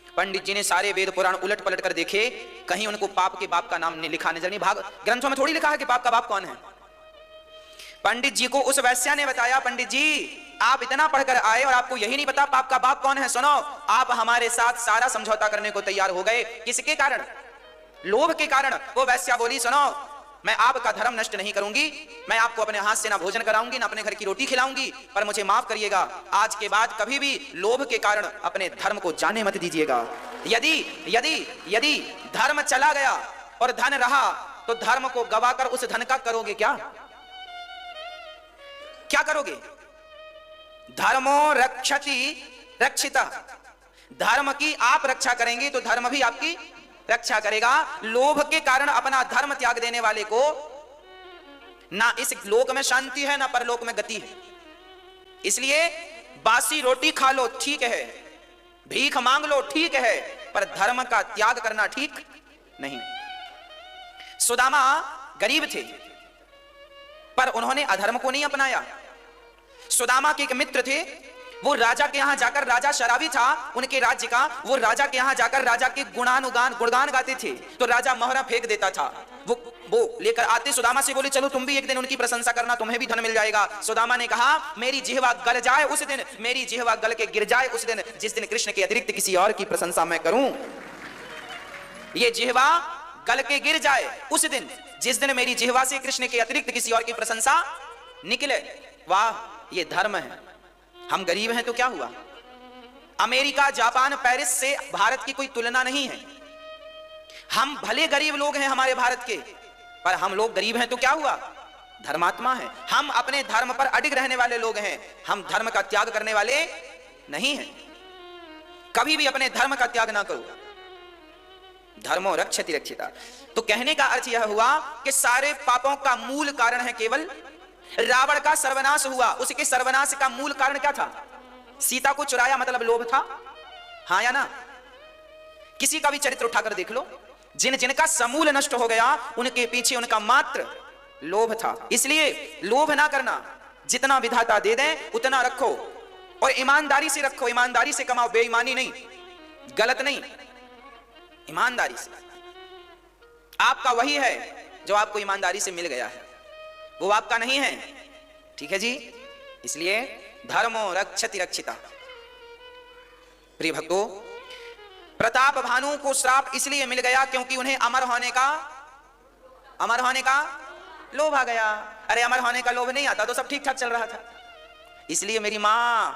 पंडित जी ने सारे वेद पुराण उलट पलट कर देखे, कहीं उनको पाप के बाप का नाम नहीं लिखा नजर नहीं, भाग ग्रंथों में थोड़ी लिखा है कि पाप का बाप कौन है। पंडित जी को उस वैश्या ने बताया पंडित जी आप इतना पढ़कर आए और आपको यही नहीं पता पाप का बाप कौन है। सुनो आप हमारे साथ सारा समझौता करने को तैयार हो गए, किसके कारण? लोभ के कारण। वो वैश्या बोली सुनो मैं आपका धर्म नष्ट नहीं करूंगी, मैं आपको अपने हाथ से ना भोजन कराऊंगी ना अपने घर की रोटी खिलाऊंगी, पर मुझे माफ करिएगा आज के बाद कभी भी लोभ के कारण अपने धर्म को जाने मत दीजिएगा। यदि यदि यदि धर्म चला गया और धन रहा तो धर्म को गवाकर उस धन का करोगे क्या? क्या करोगे? धर्मो रक्षति रक्षिता, धर्म की आप रक्षा करेंगे तो धर्म भी आपकी रक्षा करेगा। लोभ के कारण अपना धर्म त्याग देने वाले को ना इस लोक में शांति है ना परलोक में गति है। इसलिए बासी रोटी खा लो ठीक है, भीख मांग लो ठीक है, पर धर्म का त्याग करना ठीक नहीं। सुदामा गरीब थे पर उन्होंने अधर्म को नहीं अपनाया। सुदामा के एक मित्र थे, वो राजा के यहां जाकर, राजा शराबी था उनके राज्य का, वो राजा के यहां जाकर राजा के गुणगान गाते थे तो राजा मोहरा फेंक देता था। वो लेकर आते सुदामा से बोले चलो तुम भी एक दिन उनकी प्रशंसा करना, तुम्हें भी धन मिल जाएगा। सुदामा ने कहा मेरी जिह्वा गल जाए उस दिन, मेरी जिह्वा गल के गिर जाए उस दिन जिस दिन कृष्ण के अतिरिक्त किसी और की प्रशंसा मैं करूं। ये जिह्वा गल के गिर जाए उस दिन जिस दिन मेरी जिह्वा से कृष्ण के अतिरिक्त किसी और की प्रशंसा निकले। वाह ये धर्म है। हम गरीब हैं तो क्या हुआ? अमेरिका जापान पेरिस से भारत की कोई तुलना नहीं है। हम भले गरीब लोग हैं हमारे भारत के, पर हम लोग गरीब हैं तो क्या हुआ? धर्मात्मा है। हम अपने धर्म पर अडिग रहने वाले लोग हैं, हम धर्म का त्याग करने वाले नहीं हैं। कभी भी अपने धर्म का त्याग ना करो। धर्मो रक्षति रक्षिता। तो कहने का अर्थ यह हुआ कि सारे पापों का मूल कारण है केवल रावण का सर्वनाश हुआ। उसके सर्वनाश का मूल कारण क्या था? सीता को चुराया मतलब लोभ था, हाँ या ना? किसी का भी चरित्र उठाकर देख लो, जिन जिनका समूल नष्ट हो गया उनके पीछे उनका मात्र लोभ था। इसलिए लोभ ना करना, जितना विधाता दे दें उतना रखो और ईमानदारी से रखो। ईमानदारी से कमाओ, बेईमानी नहीं, गलत नहीं, ईमानदारी से। आपका वही है जो आपको ईमानदारी से मिल गया है, वो आपका नहीं है। ठीक है जी। इसलिए धर्मो रक्षति रक्षिता। प्रिय भक्तों, प्रताप भानु को श्राप इसलिए मिल गया क्योंकि उन्हें अमर होने का लोभ आ गया। अरे अमर होने का लोभ नहीं आता तो सब ठीक ठाक चल रहा था। इसलिए मेरी मां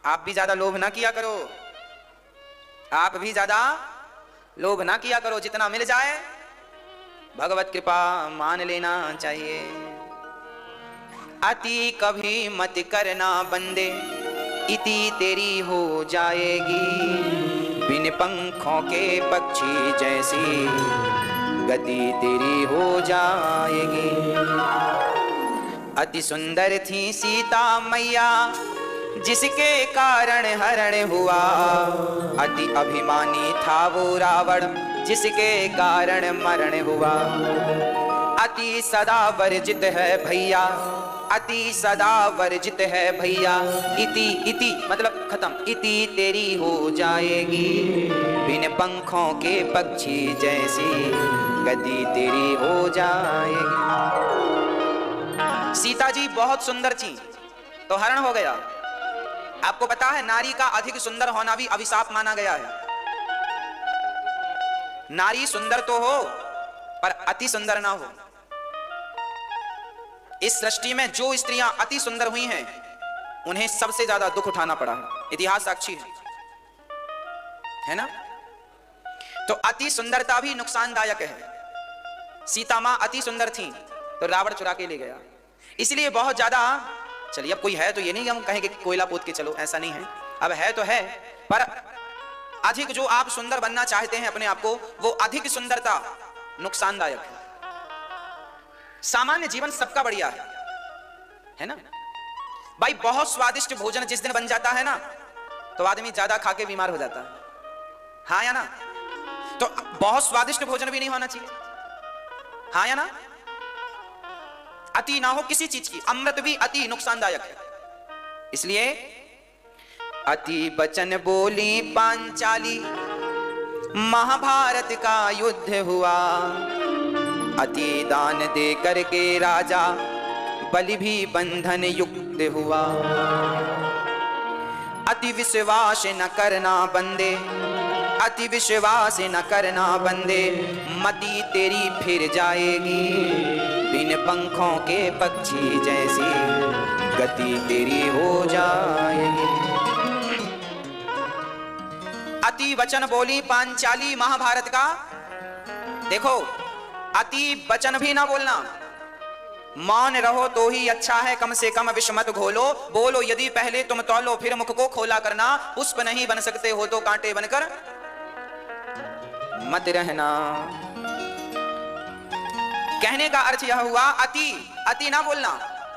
आप भी ज्यादा लोभ ना किया करो, आप भी ज्यादा लोभ ना किया करो। जितना मिल जाए भगवत कृपा मान लेना चाहिए। अति कभी मत करना बंदे, इति तेरी हो जाएगी। बिन पंखों के पक्षी जैसी गति तेरी हो जाएगी। अति सुंदर थी सीता मैया जिसके कारण हरण हुआ। अति अभिमानी था वो रावण जिसके कारण मरण हुआ। अति सदा वर्जित है भैया, अति सदा वर्जित है भैया। इति इति मतलब खत्म, इति तेरी हो जाएगी। बिन पंखों के पक्षी जैसी गति तेरी हो जाएगी। सीता जी बहुत सुंदर थी तो हरण हो गया। आपको पता है नारी का अधिक सुंदर होना भी अभिशाप माना गया है। नारी सुंदर तो हो पर अति सुंदर ना हो। इस सृष्टि में जो स्त्रियां अति सुंदर हुई हैं उन्हें सबसे ज्यादा दुख उठाना पड़ा है, इतिहास साक्षी है ना। तो अति सुंदरता भी नुकसानदायक है। सीता मां अति सुंदर थी तो रावण चुरा के ले गया, इसलिए बहुत ज्यादा, चलिए अब कोई है तो ये नहीं हम कहेंगे कि कोयला पोत के चलो, ऐसा नहीं है, अब है तो है, पर अधिक जो आप सुंदर बनना चाहते हैं अपने आप को, वो अधिक सुंदरता नुकसानदायक है। सामान्य जीवन सबका बढ़िया है ना भाई। बहुत स्वादिष्ट भोजन जिस दिन बन जाता है ना तो आदमी ज्यादा खा के बीमार हो जाता है, हाँ या ना। तो बहुत स्वादिष्ट भोजन भी नहीं होना चाहिए, हाँ या ना। अति ना हो किसी चीज की, अमृत भी अति नुकसानदायक है। इसलिए अति बचन बोली पांचाली, महाभारत का युद्ध हुआ। अति दान दे करके राजा बलि भी बंधन युक्त हुआ। अति विश्वास न करना बंदे, अति विश्वास न करना बंदे, मति तेरी फिर जाएगी। बिन पंखों के पक्षी जैसी गति तेरी हो जाएगी। अति वचन बोली पांचाली महाभारत का। देखो अति वचन भी ना बोलना, मौन रहो तो ही अच्छा है, कम से कम विष मत घोलो। बोलो यदि पहले तुम तौलो फिर मुख को खोला करना। पुष्प नहीं बन सकते हो तो कांटे बनकर मत रहना। कहने का अर्थ यह हुआ अति ना बोलना,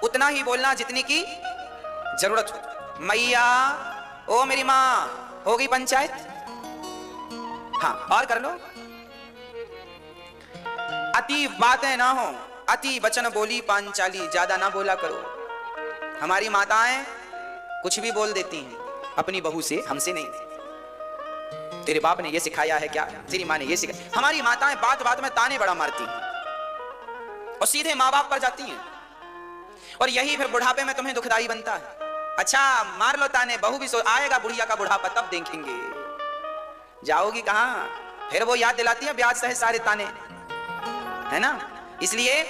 उतना ही बोलना जितनी की जरूरत हो। मैया ओ मेरी मां, हो गई पंचायत, हाँ और कर लो। अति बातें ना हो, अति वचन बोली पांचाली, ज्यादा ना बोला करो। हमारी माताएं कुछ भी बोल देती हैं अपनी बहू से, हमसे नहीं। तेरे बाप ने ये सिखाया है क्या, तेरी माँ ने ये सिखाया। हमारी माताएं बात बात में ताने बड़ा मारती हैं और सीधे माँ बाप पर जाती हैं, और यही फिर बुढ़ापे में तुम्हें दुखदाई बनता है। अच्छा मार लो ताने, बहू भी सो आएगा बुढ़िया का बुढ़ापा, तब देखेंगे। जाओगी कहां, फिर वो याद दिलाती है ब्याज सहे सारे ताने, है ना। इसलिए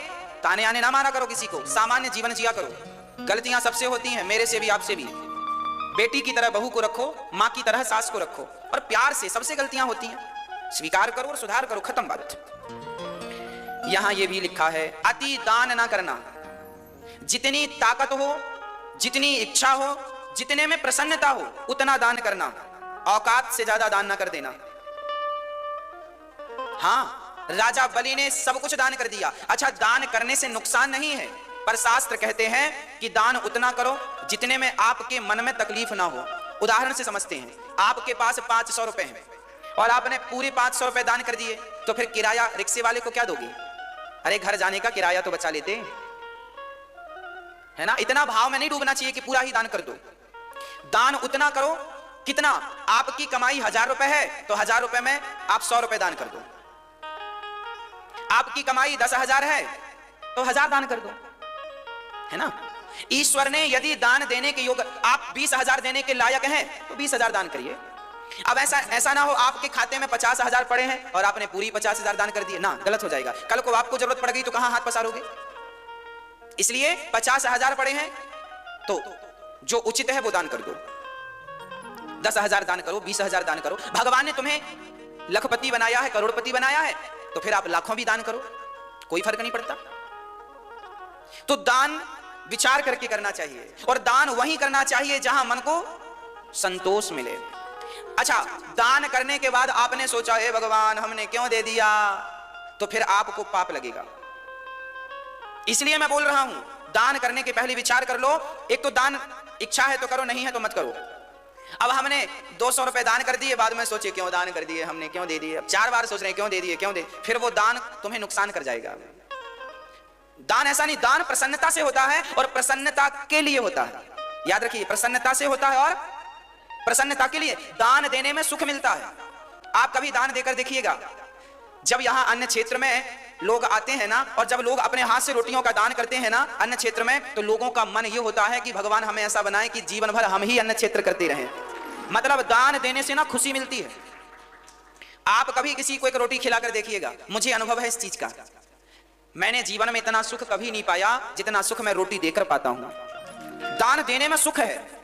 ताने आने ना मारा करो किसी को, सामान्य जीवन जिया करो। गलतियां सबसे होती हैं, मेरे से भी आपसे भी। बेटी की तरह बहू को रखो, मां की तरह सास को रखो, और प्यार से। सबसे गलतियां होती हैं, स्वीकार करो और सुधार करो, खत्म बात। यहां यह भी लिखा है अति दान ना करना। जितनी ताकत हो, जितनी इच्छा हो, जितने में प्रसन्नता हो, उतना दान करना। औकात से ज्यादा दान ना कर देना। हाँ राजा बलि ने सब कुछ दान कर दिया। अच्छा दान करने से नुकसान नहीं है, पर शास्त्र कहते हैं कि दान उतना करो जितने में आपके मन में तकलीफ ना हो। उदाहरण से समझते हैं, आपके पास 500 रुपए हैं और आपने पूरे 500 रुपए दान कर दिए, तो फिर किराया रिक्शे वाले को क्या दोगे? अरे घर जाने का किराया तो बचा लेते, है ना। इतना भाव में नहीं डूबना चाहिए कि पूरा ही दान कर दो। दान उतना करो कितना, आपकी कमाई 1000 रुपए है तो 1000 रुपए में आप 100 रुपए दान कर दो। आपकी कमाई 10,000 है तो 1000 दान कर दो, है ना। ईश्वर ने यदि दान देने के योग्य, आप 20,000 देने के लायक हैं तो 20,000 दान करिए। अब ऐसा ना हो आपके खाते में 50,000 पड़े हैं और आपने पूरी 50,000 दान कर दिए, ना गलत हो जाएगा। कल को आपको जरूरत पड़ गई तो कहां हाथ पसारोगे? इसलिए 50,000 पड़े हैं तो जो उचित है वो दान कर दो। 10,000 दान करो, 20,000 दान करो। भगवान ने तुम्हें लखपति बनाया है, करोड़पति बनाया है, तो फिर आप लाखों भी दान करो, कोई फर्क नहीं पड़ता। तो दान विचार करके करना चाहिए, और दान वहीं करना चाहिए जहां मन को संतोष मिले। अच्छा दान करने के बाद आपने सोचा हे भगवान हमने क्यों दे दिया, तो फिर आपको पाप लगेगा। इसलिए मैं बोल रहा हूं दान करने के पहले विचार कर लो। एक तो दान इच्छा है तो करो, नहीं है तो मत करो। अब हमने 200 रुपए दान कर दिए, बाद में सोचे क्यों दान कर दिए हमने, क्यों दे दिए। अब 4 बार सोच रहे हैं क्यों दे दिए, क्यों दे, फिर वो दान तुम्हें नुकसान कर जाएगा। दान ऐसा नहीं, दान प्रसन्नता से होता है और प्रसन्नता के लिए होता है। याद रखिए, प्रसन्नता से होता है और प्रसन्नता के लिए। दान देने में सुख मिलता है। आप कभी दान देकर देखिएगा, जब यहां अन्य क्षेत्र में लोग आते हैं ना, और जब लोग अपने हाथ से रोटियों का दान करते हैं ना अन्य क्षेत्र में, तो लोगों का मन ये होता है कि भगवान हमें ऐसा बनाए कि जीवन भर हम ही अन्य क्षेत्र करते रहें। मतलब दान देने से ना खुशी मिलती है। आप कभी किसी को एक रोटी खिलाकर देखिएगा, मुझे अनुभव है इस चीज का। मैंने जीवन में इतना सुख कभी नहीं पाया जितना सुख मैं रोटी देकर पाता हूं। दान देने में सुख है।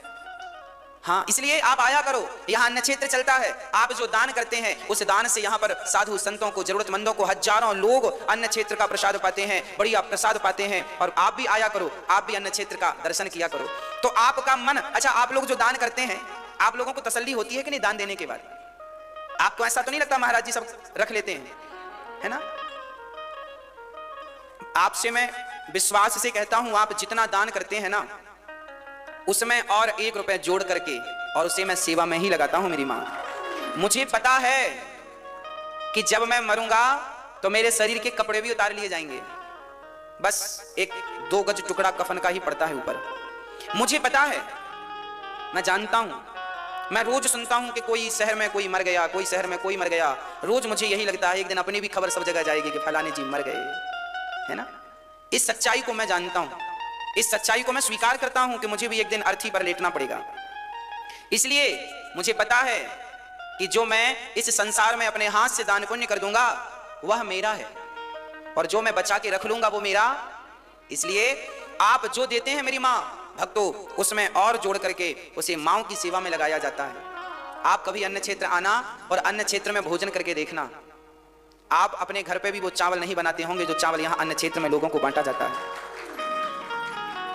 हाँ, इसलिए आप आया करो, यहाँ अन्न क्षेत्र चलता है। आप जो दान करते हैं उस दान से यहाँ पर साधु संतों को, जरूरतमंदों को, हजारों लोग अन्न क्षेत्र का प्रसाद पाते हैं, बढ़िया प्रसाद पाते हैं। और आप भी आया करो, आप भी अन्न क्षेत्र का दर्शन किया करो, तो आपका मन। अच्छा, आप लोग जो दान करते हैं, आप लोगों को तसल्ली होती है कि नहीं दान देने के बाद? आपको ऐसा तो नहीं लगता महाराज जी सब रख लेते हैं, है ना? आपसे मैं विश्वास से कहता हूं, आप जितना दान करते हैं ना, उसमें और 1 रुपए जोड़ करके और उसे मैं सेवा में ही लगाता हूं मेरी मां। मुझे पता है कि जब मैं मरूंगा तो मेरे शरीर के कपड़े भी उतार लिए जाएंगे, बस 1-2 गज टुकड़ा कफन का ही पड़ता है ऊपर। मुझे पता है, मैं जानता हूं। मैं रोज सुनता हूं कि कोई शहर में कोई मर गया, कोई शहर में कोई मर गया। रोज मुझे यही लगता है एक दिन अपनी भी खबर सब जगह जाएगी कि फलाने जी मर गए, है ना? इस सच्चाई को मैं जानता हूं, इस सच्चाई को मैं स्वीकार करता हूं कि मुझे भी एक दिन अर्थी पर लेटना पड़ेगा। इसलिए मुझे पता है कि जो मैं इस संसार में अपने हाथ से दान पुण्य कर दूंगा वह मेरा है, और जो मैं बचा के रख लूंगा वो मेरा। इसलिए आप जो देते हैं मेरी मां भक्तों, उसमें और जोड़ करके उसे मां की सेवा में लगाया जाता है। आप कभी अन्न क्षेत्र आना और अन्न क्षेत्र में भोजन करके देखना। आप अपने घर पे भी वो चावल नहीं बनाते होंगे जो चावल यहाँ अन्न क्षेत्र में लोगों को बांटा जाता है।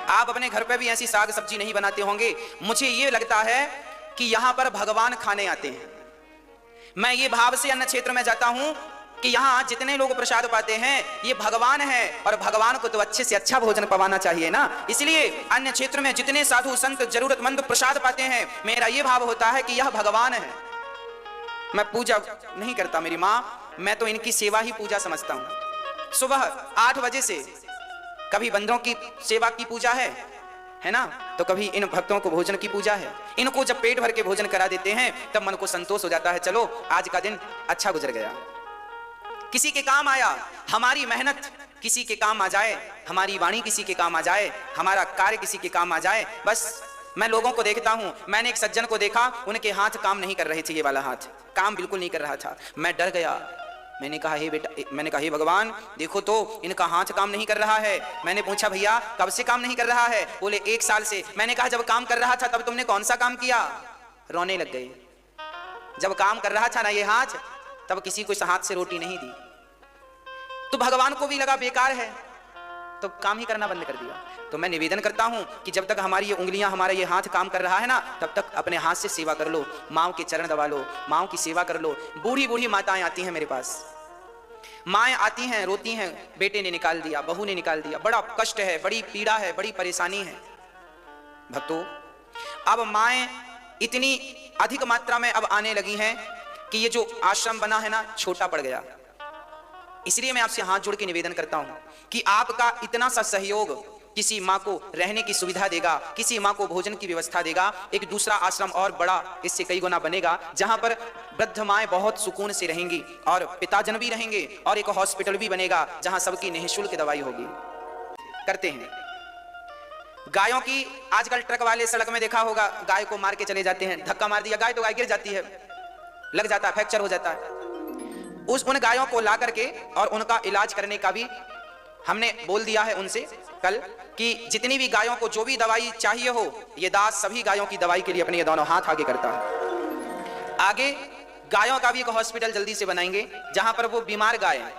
आप अपने घर पे भी ऐसी साग सब्जी नहीं बनाते होंगे। मुझे ये लगता है कि यहाँ पर भगवान खाने आते हैं। मैं ये भाव से अन्न क्षेत्र में जाता हूँ कि यहाँ जितने लोग प्रसाद पाते हैं ये भगवान है, और भगवान को तो अच्छे से अच्छा भोजन पवाना चाहिए ना। इसलिए अन्य क्षेत्र में जितने साधु संत जरूरतमंद प्रसाद पाते हैं, मेरा ये भाव होता है कि यह भगवान है। मैं पूजा नहीं करता मेरी माँ, मैं तो इनकी सेवा ही पूजा समझता हूँ। सुबह 8 बजे से कभी बंदरों की सेवा की पूजा है ना, तो कभी इन भक्तों को भोजन की पूजा है। इनको जब पेट भर के भोजन करा देते हैं तब मन को संतोष हो जाता है, चलो आज का दिन अच्छा गुजर गया। किसी के काम आया, हमारी मेहनत किसी के काम आ जाए, हमारी वाणी किसी के काम आ जाए, हमारा कार्य किसी के काम आ जाए, बस। मैं लोगों को देखता हूं, मैंने एक सज्जन को देखा, उनके हाथ काम नहीं कर रहे थे, ये वाला हाथ काम बिल्कुल नहीं कर रहा था। मैं डर गया, मैंने कहा हे बेटा, मैंने कहा हे भगवान देखो तो इनका हाथ काम नहीं कर रहा है। मैंने पूछा भैया कब से काम नहीं कर रहा है? बोले 1 साल से। मैंने कहा जब काम कर रहा था तब तुमने कौन सा काम किया? रोने लग गए। जब काम कर रहा था ना ये हाथ, तब किसी को इस हाथ से रोटी नहीं दी। तो भगवान को भी लगा बेकार है, तो काम ही करना बंद कर दिया। तो मैं निवेदन करता हूं कि जब तक हमारी ये उंगलियां, हमारा ये हाथ काम कर रहा है ना, तब तक अपने हाथ से सेवा कर लो, माओ के चरण दबा लो, माओ की सेवा कर लो। बूढ़ी बूढ़ी माताएं आती हैं मेरे पास, माएँ आती हैं, रोती हैं, बेटे ने निकाल दिया, बहू ने निकाल दिया, बड़ा कष्ट है, बड़ी पीड़ा है, बड़ी परेशानी है। भक्तों, अब माएँ इतनी अधिक मात्रा में अब आने लगी हैं कि ये जो आश्रम बना है ना, छोटा पड़ गया। इसलिए मैं आपसे हाथ जोड़ के निवेदन करता हूं कि आपका इतना सा सहयोग किसी माँ को रहने की सुविधा देगा, किसी माँ को भोजन की व्यवस्था देगा। एक दूसरा आश्रम और बड़ा इससे कई गुना बनेगा, जहां पर वृद्ध माएँ बहुत सुकून से रहेंगी और पिताजन भी रहेंगे, और एक हॉस्पिटल भी बनेगा जहां सबकी निःशुल्क दवाई होगी। करते हैं गायों की, आजकल ट्रक वाले सड़क में देखा होगा, गाय को मार के चले जाते हैं, धक्का मार दिया गाय तो गाय गिर जाती है, लग जाता है, फ्रैक्चर हो जाता है। उन गायों को ला करके और उनका इलाज करने का भी हमने बोल दिया है उनसे कल कि जितनी भी गायों को जो भी दवाई चाहिए हो, ये दास सभी गायों की दवाई के लिए अपने ये दोनों हाथ आगे करता है। आगे गायों का भी एक हॉस्पिटल जल्दी से बनाएंगे जहां पर वो बीमार गाय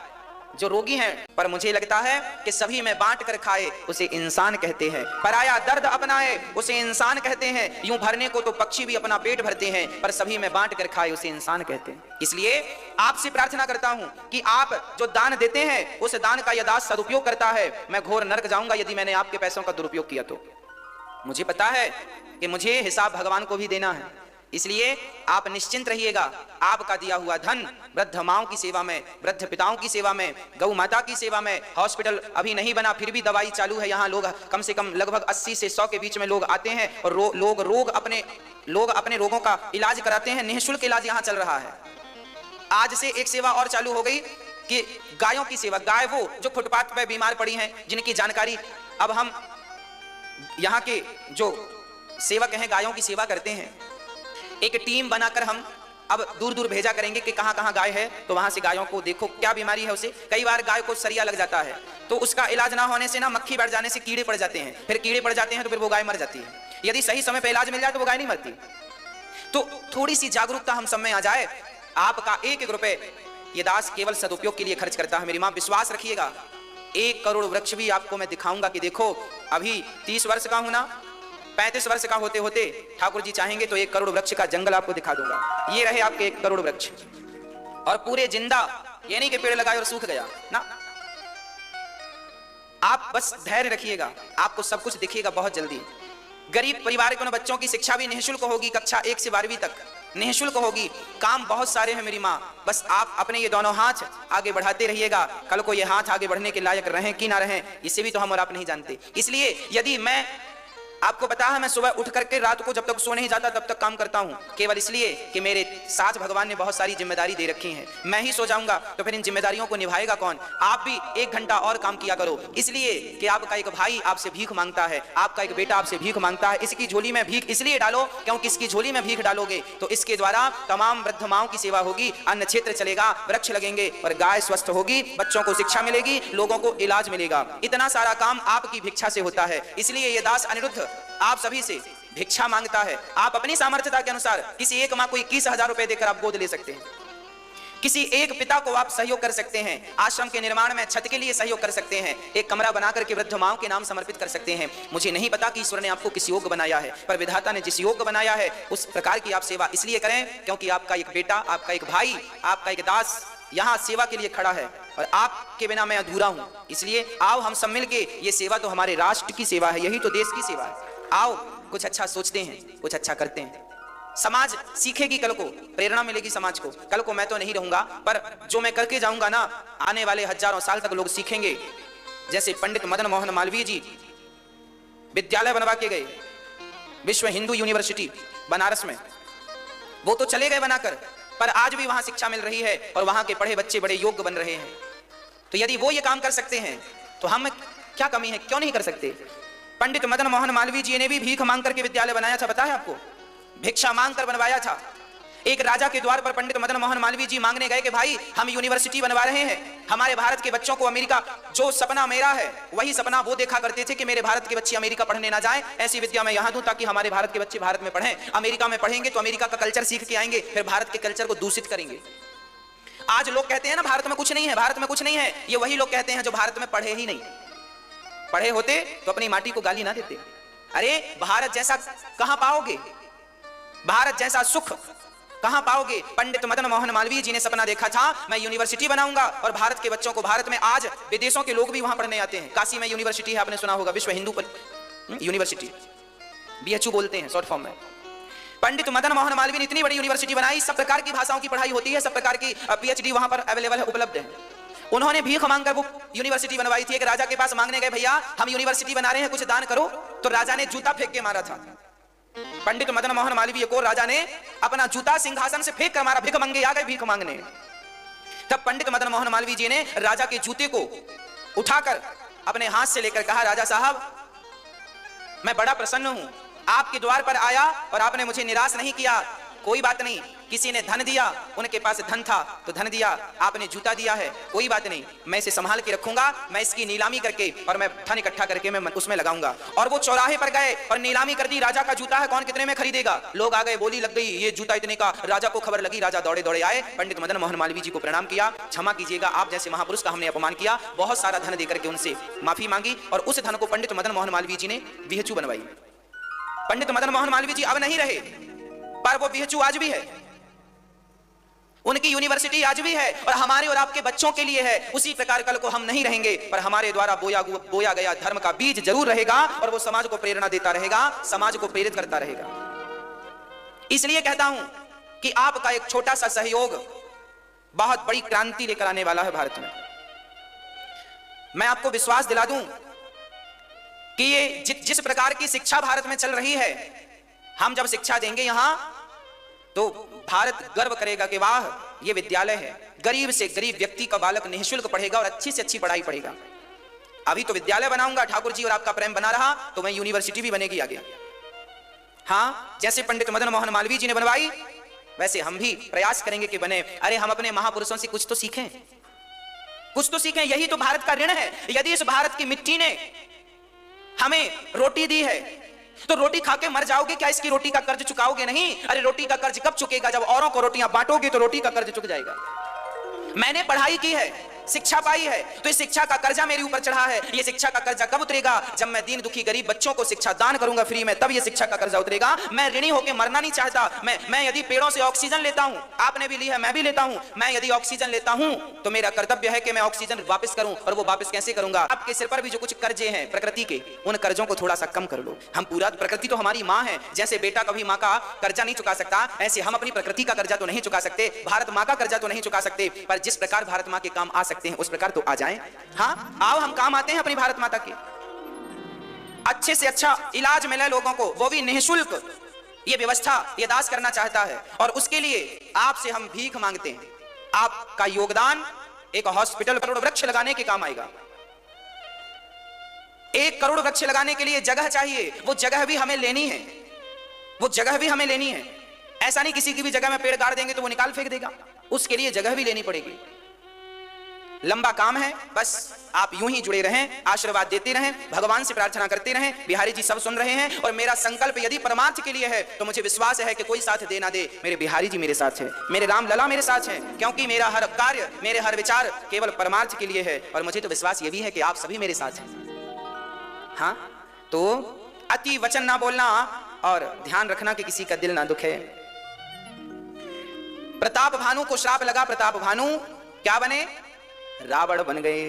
जो रोगी हैं, पर मुझे लगता है कि सभी में बांट कर खाए उसे इंसान कहते हैं, पराया दर्द अपनाए उसे इंसान कहते हैं। यूं भरने को तो पक्षी भी अपना पेट भरते हैं, पर सभी में बांट कर खाए उसे इंसान कहते हैं। इसलिए आपसे प्रार्थना करता हूं कि आप जो दान देते हैं उस दान का यदा सदुपयोग करता है। मैं घोर नरक जाऊंगा यदि मैंने आपके पैसों का दुरुपयोग किया तो। मुझे पता है कि मुझे हिसाब भगवान को भी देना है, इसलिए आप निश्चिंत रहिएगा। आपका दिया हुआ धन वृद्ध माओं की सेवा में, वृद्ध पिताओं की सेवा में, गौ माता की सेवा में, हॉस्पिटल अभी नहीं बना फिर भी दवाई चालू है। यहाँ लोग कम से कम लगभग 80 से 100 के बीच में लोग आते हैं और लोग अपने रोगों का इलाज कराते हैं। निःशुल्क इलाज यहाँ चल रहा है। आज से एक सेवा और चालू हो गई कि गायों की सेवा, गाय वो जो फुटपाथ पर बीमार पड़ी हैं, जिनकी जानकारी अब हम यहाँ के जो सेवक हैं गायों की सेवा करते हैं, एक टीम बनाकर हम अब दूर दूर भेजा करेंगे कि कहाँ कहाँ गाय है, तो वहां से गायों को देखो क्या बीमारी है उसे। कई बार गाय को सरिया लग जाता है, तो उसका इलाज ना होने से ना मक्खी बैठ जाने से कीड़े पड़ जाते हैं, फिर कीड़े पड़ जाते हैं तो फिर वो गाय मर जाती है। यदि सही समय पर इलाज मिल जाए तो वो गाय नहीं मरती। तो थोड़ी सी जागरूकता हम सब में आ जाए। आपका एक एक रुपए ये दास केवल सदुपयोग के लिए खर्च करता है। मेरी मां, विश्वास रखिएगा, 1 करोड़ वृक्ष भी आपको मैं दिखाऊंगा कि देखो अभी 30 वर्ष का हूं ना, 35 वर्ष का होते होते ठाकुर जी चाहेंगे तो 1 करोड़ वृक्ष का जंगल आपको दिखा दूंगा। ये रहे आपके 1 करोड़ वृक्ष, और पूरे जिंदा, ये नहीं कि पेड़ लगाए और सूख गया ना। आप बस धैर्य रखिएगा, आपको सब कुछ दिखेगा बहुत जल्दी। गरीब परिवार के बच्चों की शिक्षा भी निःशुल्क होगी, कक्षा 1 से 12वीं तक निःशुल्क होगी। काम बहुत सारे हैं मेरी माँ, बस आप अपने ये दोनों हाथ आगे बढ़ाते रहिएगा। कल को ये हाथ आगे बढ़ने के लायक रहें कि ना रहें, इससे भी तो हम और आप नहीं जानते। इसलिए यदि मैं आपको पता है, मैं सुबह उठ करके रात को जब तक सो नहीं जाता तब तक काम करता हूं, केवल इसलिए कि मेरे साथ भगवान ने बहुत सारी जिम्मेदारी दे रखी है। मैं ही सो जाऊंगा तो फिर इन जिम्मेदारियों को निभाएगा कौन। आप भी 1 घंटा और काम किया करो, इसलिए कि आपका एक भाई आपसे भीख मांगता है, आपका एक बेटा आपसे भीख मांगता है। इसकी झोली में भीख इसलिए डालो क्योंकि इसकी झोली में भीख डालोगे तो इसके द्वारा तमाम वृद्ध माओं की सेवा होगी, अन्न क्षेत्र चलेगा, वृक्ष लगेंगे और गाय स्वस्थ होगी, बच्चों को शिक्षा मिलेगी, लोगों को इलाज मिलेगा। इतना सारा काम आपकी भिक्षा से होता है। इसलिए ये दास अनिरुद्ध आप सभी से भिक्षा मांगता है। आप अपनी सामर्थ्यता के अनुसार किसी एक मां को 21,000 रुपए देकर आप गोद ले सकते हैं, किसी एक पिता को आप सहयोग कर सकते हैं, आश्रम के निर्माण में छत के लिए सहयोग कर सकते हैं, एक कमरा बनाकर के वृद्ध माओं के नाम समर्पित कर सकते हैं। मुझे नहीं पता कि ईश्वर ने आपको किस योग्य बनाया है, पर विधाता ने जिस योग्य बनाया है उस प्रकार की आप सेवा इसलिए करें क्योंकि आपका एक बेटा, आपका एक भाई, आपका एक दास यहाँ सेवा के लिए खड़ा है और आपके बिना मैं अधूरा हूं। इसलिए आओ हम सब मिलके, ये सेवा तो हमारे राष्ट्र की सेवा है, यही तो देश की सेवा है। आओ कुछ अच्छा सोचते हैं, कुछ अच्छा करते हैं। समाज सीखेगी, कल को प्रेरणा मिलेगी समाज को। कल को मैं तो नहीं रहूंगा, पर जो मैं करके जाऊंगा ना, आने वाले हजारों साल तक लोग सीखेंगे। जैसे पंडित मदन मोहन मालवीय जी विद्यालय बनवा के गए, विश्व हिंदू यूनिवर्सिटी बनारस में, वो तो चले गए बनाकर, पर आज भी वहां शिक्षा मिल रही है और वहां के पढ़े बच्चे बड़े योग्य बन रहे हैं। तो यदि वो ये काम कर सकते हैं तो हम क्या कमी है, क्यों नहीं कर सकते। पंडित मदन मोहन मालवीय जी ने भी भीख मांग करके विद्यालय बनाया था, पता है आपको, भिक्षा मांग कर बनवाया था। एक राजा के द्वार पर पंडित मदन मोहन मालवीय जी मांगने गए कि भाई हम यूनिवर्सिटी बनवा रहे हैं, हमारे भारत के बच्चों को अमेरिका, जो सपना मेरा है वही सपना वो देखा करते थे कि मेरे भारत के बच्चे अमेरिका पढ़ने ना जाएं, ऐसी विद्या मैं यहां दूं ताकि हमारे भारत के बच्चे भारत में पढ़ें। अमेरिका में पढ़ेंगे तो अमेरिका का कल्चर सीख के आएंगे, फिर भारत के कल्चर को दूषित करेंगे। आज लोग कहते हैं ना भारत में कुछ नहीं है, भारत में कुछ नहीं है, ये वही लोग कहते हैं जो भारत में पढ़े ही नहीं। पढ़े होते तो अपनी माटी को गाली ना देते। अरे भारत जैसा कहां पाओगे, भारत जैसा सुख कहां पाओगे। पंडित मदन मोहन मालवीय जी ने सपना देखा था, मैं यूनिवर्सिटी बनाऊंगा और भारत के बच्चों को, भारत में आज विदेशों के लोग भी वहां पढ़ने आते हैं। काशी में यूनिवर्सिटी है, आपने सुना होगा, विश्व हिंदू यूनिवर्सिटी, BHU बोलते हैं शॉर्ट फॉर्म में। पंडित मदन मोहन मालवीय ने इतनी बड़ी यूनिवर्सिटी बनाई, सब प्रकार की भाषाओं की पढ़ाई होती है, सब प्रकार की PhD वहां पर अवेलेबल है, उपलब्ध है। उन्होंने भीख मांगकर वो यूनिवर्सिटी बनवाई थी। एक राजा के पास मांगने गए, भैया हम यूनिवर्सिटी बना रहे हैं, कुछ दान करो, तो राजा ने जूता फेंक के मारा था। पंडित मदन मोहन मालवीय को राजा ने अपना जूता सिंहासन से फेंक कर मारा, भिख मंगे आ गए भीख मांगने। तब पंडित मदन मोहन मालवीय जी ने राजा के जूते को उठाकर अपने हाथ से लेकर कहा, राजा साहब मैं बड़ा प्रसन्न हूं, आपके द्वार पर आया और आपने मुझे निराश नहीं किया। कोई बात नहीं, किसी ने धन दिया, उनके पास धन था तो धन दिया, आपने जूता दिया है, कोई बात नहीं, मैं इसे संभाल के रखूंगा, मैं इसकी नीलामी करके और मैं धन इकट्ठा करके मैं उसमें लगाऊंगा। और वो चौराहे पर गए और नीलामी कर दी, राजा का जूता है, कौन कितने में खरीदेगा। लोग आ गए, बोली लग गई, ये जूता इतने का। राजा को खबर लगी, राजा दौड़े दौड़े आए, पंडित मदन मोहन मालवीय जी को प्रणाम किया, क्षमा कीजिएगा, आप जैसे महापुरुष का हमने अपमान किया। बहुत सारा धन देकर के उनसे माफी मांगी और उस धन को पंडित मदन मोहन मालवीय जी ने BHU बनवाई। पंडित मदन मोहन मालवीय जी अब नहीं रहे, पर वो BHU आज भी है, उनकी यूनिवर्सिटी आज भी है और हमारे और आपके बच्चों के लिए है। उसी प्रकार कल को हम नहीं रहेंगे, पर हमारे द्वारा बोया गया धर्म का बीज जरूर रहेगा और वो समाज को प्रेरणा देता रहेगा, समाज को प्रेरित करता रहेगा। इसलिए कहता हूं कि आपका एक छोटा सा सहयोग बहुत बड़ी क्रांति लेकर आने वाला है भारत में। मैं आपको विश्वास दिला दूं कि ये जिस प्रकार की शिक्षा भारत में चल रही है, हम जब शिक्षा देंगे यहां तो भारत गर्व करेगा कि वाह ये विद्यालय है, गरीब से गरीब व्यक्ति का बालक निःशुल्क पढ़ेगा और अच्छी से अच्छी पढ़ाई पढ़ेगा। अभी तो विद्यालय बनाऊंगा, ठाकुर जी और आपका प्रेम बना रहा तो वहीं यूनिवर्सिटी भी बनेगी आगे। हाँ, जैसे पंडित मदन मोहन मालवीय जी ने बनवाई, वैसे हम भी प्रयास करेंगे कि बने। अरे हम अपने महापुरुषों से कुछ तो सीखें, कुछ तो सीखें। यही तो भारत का ऋण है। यदि इस भारत की मिट्टी ने हमें रोटी दी है तो रोटी खा के मर जाओगे क्या? इसकी रोटी का कर्ज चुकाओगे नहीं? अरे रोटी का कर्ज कब चुकेगा? जब औरों को रोटियां बांटोगे तो रोटी का कर्ज चुक जाएगा। मैंने पढ़ाई की है, शिक्षा पाई है, तो इस शिक्षा का कर्जा मेरे ऊपर चढ़ा है। ये शिक्षा का कर्जा कब उतरेगा? जब मैं दीन दुखी गरीब बच्चों को शिक्षा दान करूंगा फ्री में, तब ये शिक्षा का कर्जा उतरेगा। मैं ऋणी होकर मरना नहीं चाहता। मैं यदि पेड़ों से ऑक्सीजन लेता हूं, आपने भी ली है, मैं भी लेता हूं, मैं यदि ऑक्सीजन लेता हूं तो मेरा कर्तव्य है कि मैं ऑक्सीजन वापस करूं। और वो वापस कैसे करूंगा? आपके सिर पर भी जो कुछ कर्जे हैं प्रकृति के, उन कर्जों को थोड़ा सा कम कर लो। हम पूरा, प्रकृति तो हमारी माँ है। जैसे बेटा कभी माँ का कर्जा नहीं चुका सकता, ऐसे हम अपनी प्रकृति का कर्जा तो नहीं चुका सकते, भारत माँ का कर्जा तो नहीं चुका सकते, पर जिस प्रकार भारत माँ के काम आ सकते हैं उस प्रकार तो आ जाएं। हाँ, आओ हम काम आते हैं अपनी भारत माता के। अच्छे से अच्छा इलाज मिले लोगों को, वो भी निःशुल्क, ये व्यवस्था ये दास करना चाहता है। और उसके लिए आपसे हम भीख मांगते हैं। आपका योगदान एक हॉस्पिटल करोड़ वृक्ष लगाने के काम आएगा। 1 करोड़ वृक्ष लगाने के लिए जगह चाहिए, वो जगह भी हमें लेनी है, वो जगह भी हमें लेनी है। ऐसा नहीं किसी की भी जगह में पेड़ गाड़ देंगे तो वो निकाल फेंक देगा, उसके लिए जगह भी लेनी पड़ेगी। लंबा काम है, बस आप यूं ही जुड़े रहें, आशीर्वाद देते रहें, भगवान से प्रार्थना करते रहें। बिहारी जी सब सुन रहे हैं और मेरा संकल्प यदि परमार्थ के लिए है तो मुझे विश्वास है कि कोई साथ दे ना दे, मेरे बिहारी जी मेरे साथ है, मेरे राम लला मेरे साथ है, क्योंकि मेरा हर कार्य, मेरे हर विचार केवल परमार्थ के लिए है। और मुझे तो विश्वास ये भी है कि आप सभी मेरे साथ हैं। हाँ, तो अति वचन ना बोलना और ध्यान रखना कि किसी का दिल ना दुखे। प्रताप भानु को श्राप लगा, प्रताप भानु क्या बने? रावण बन गए।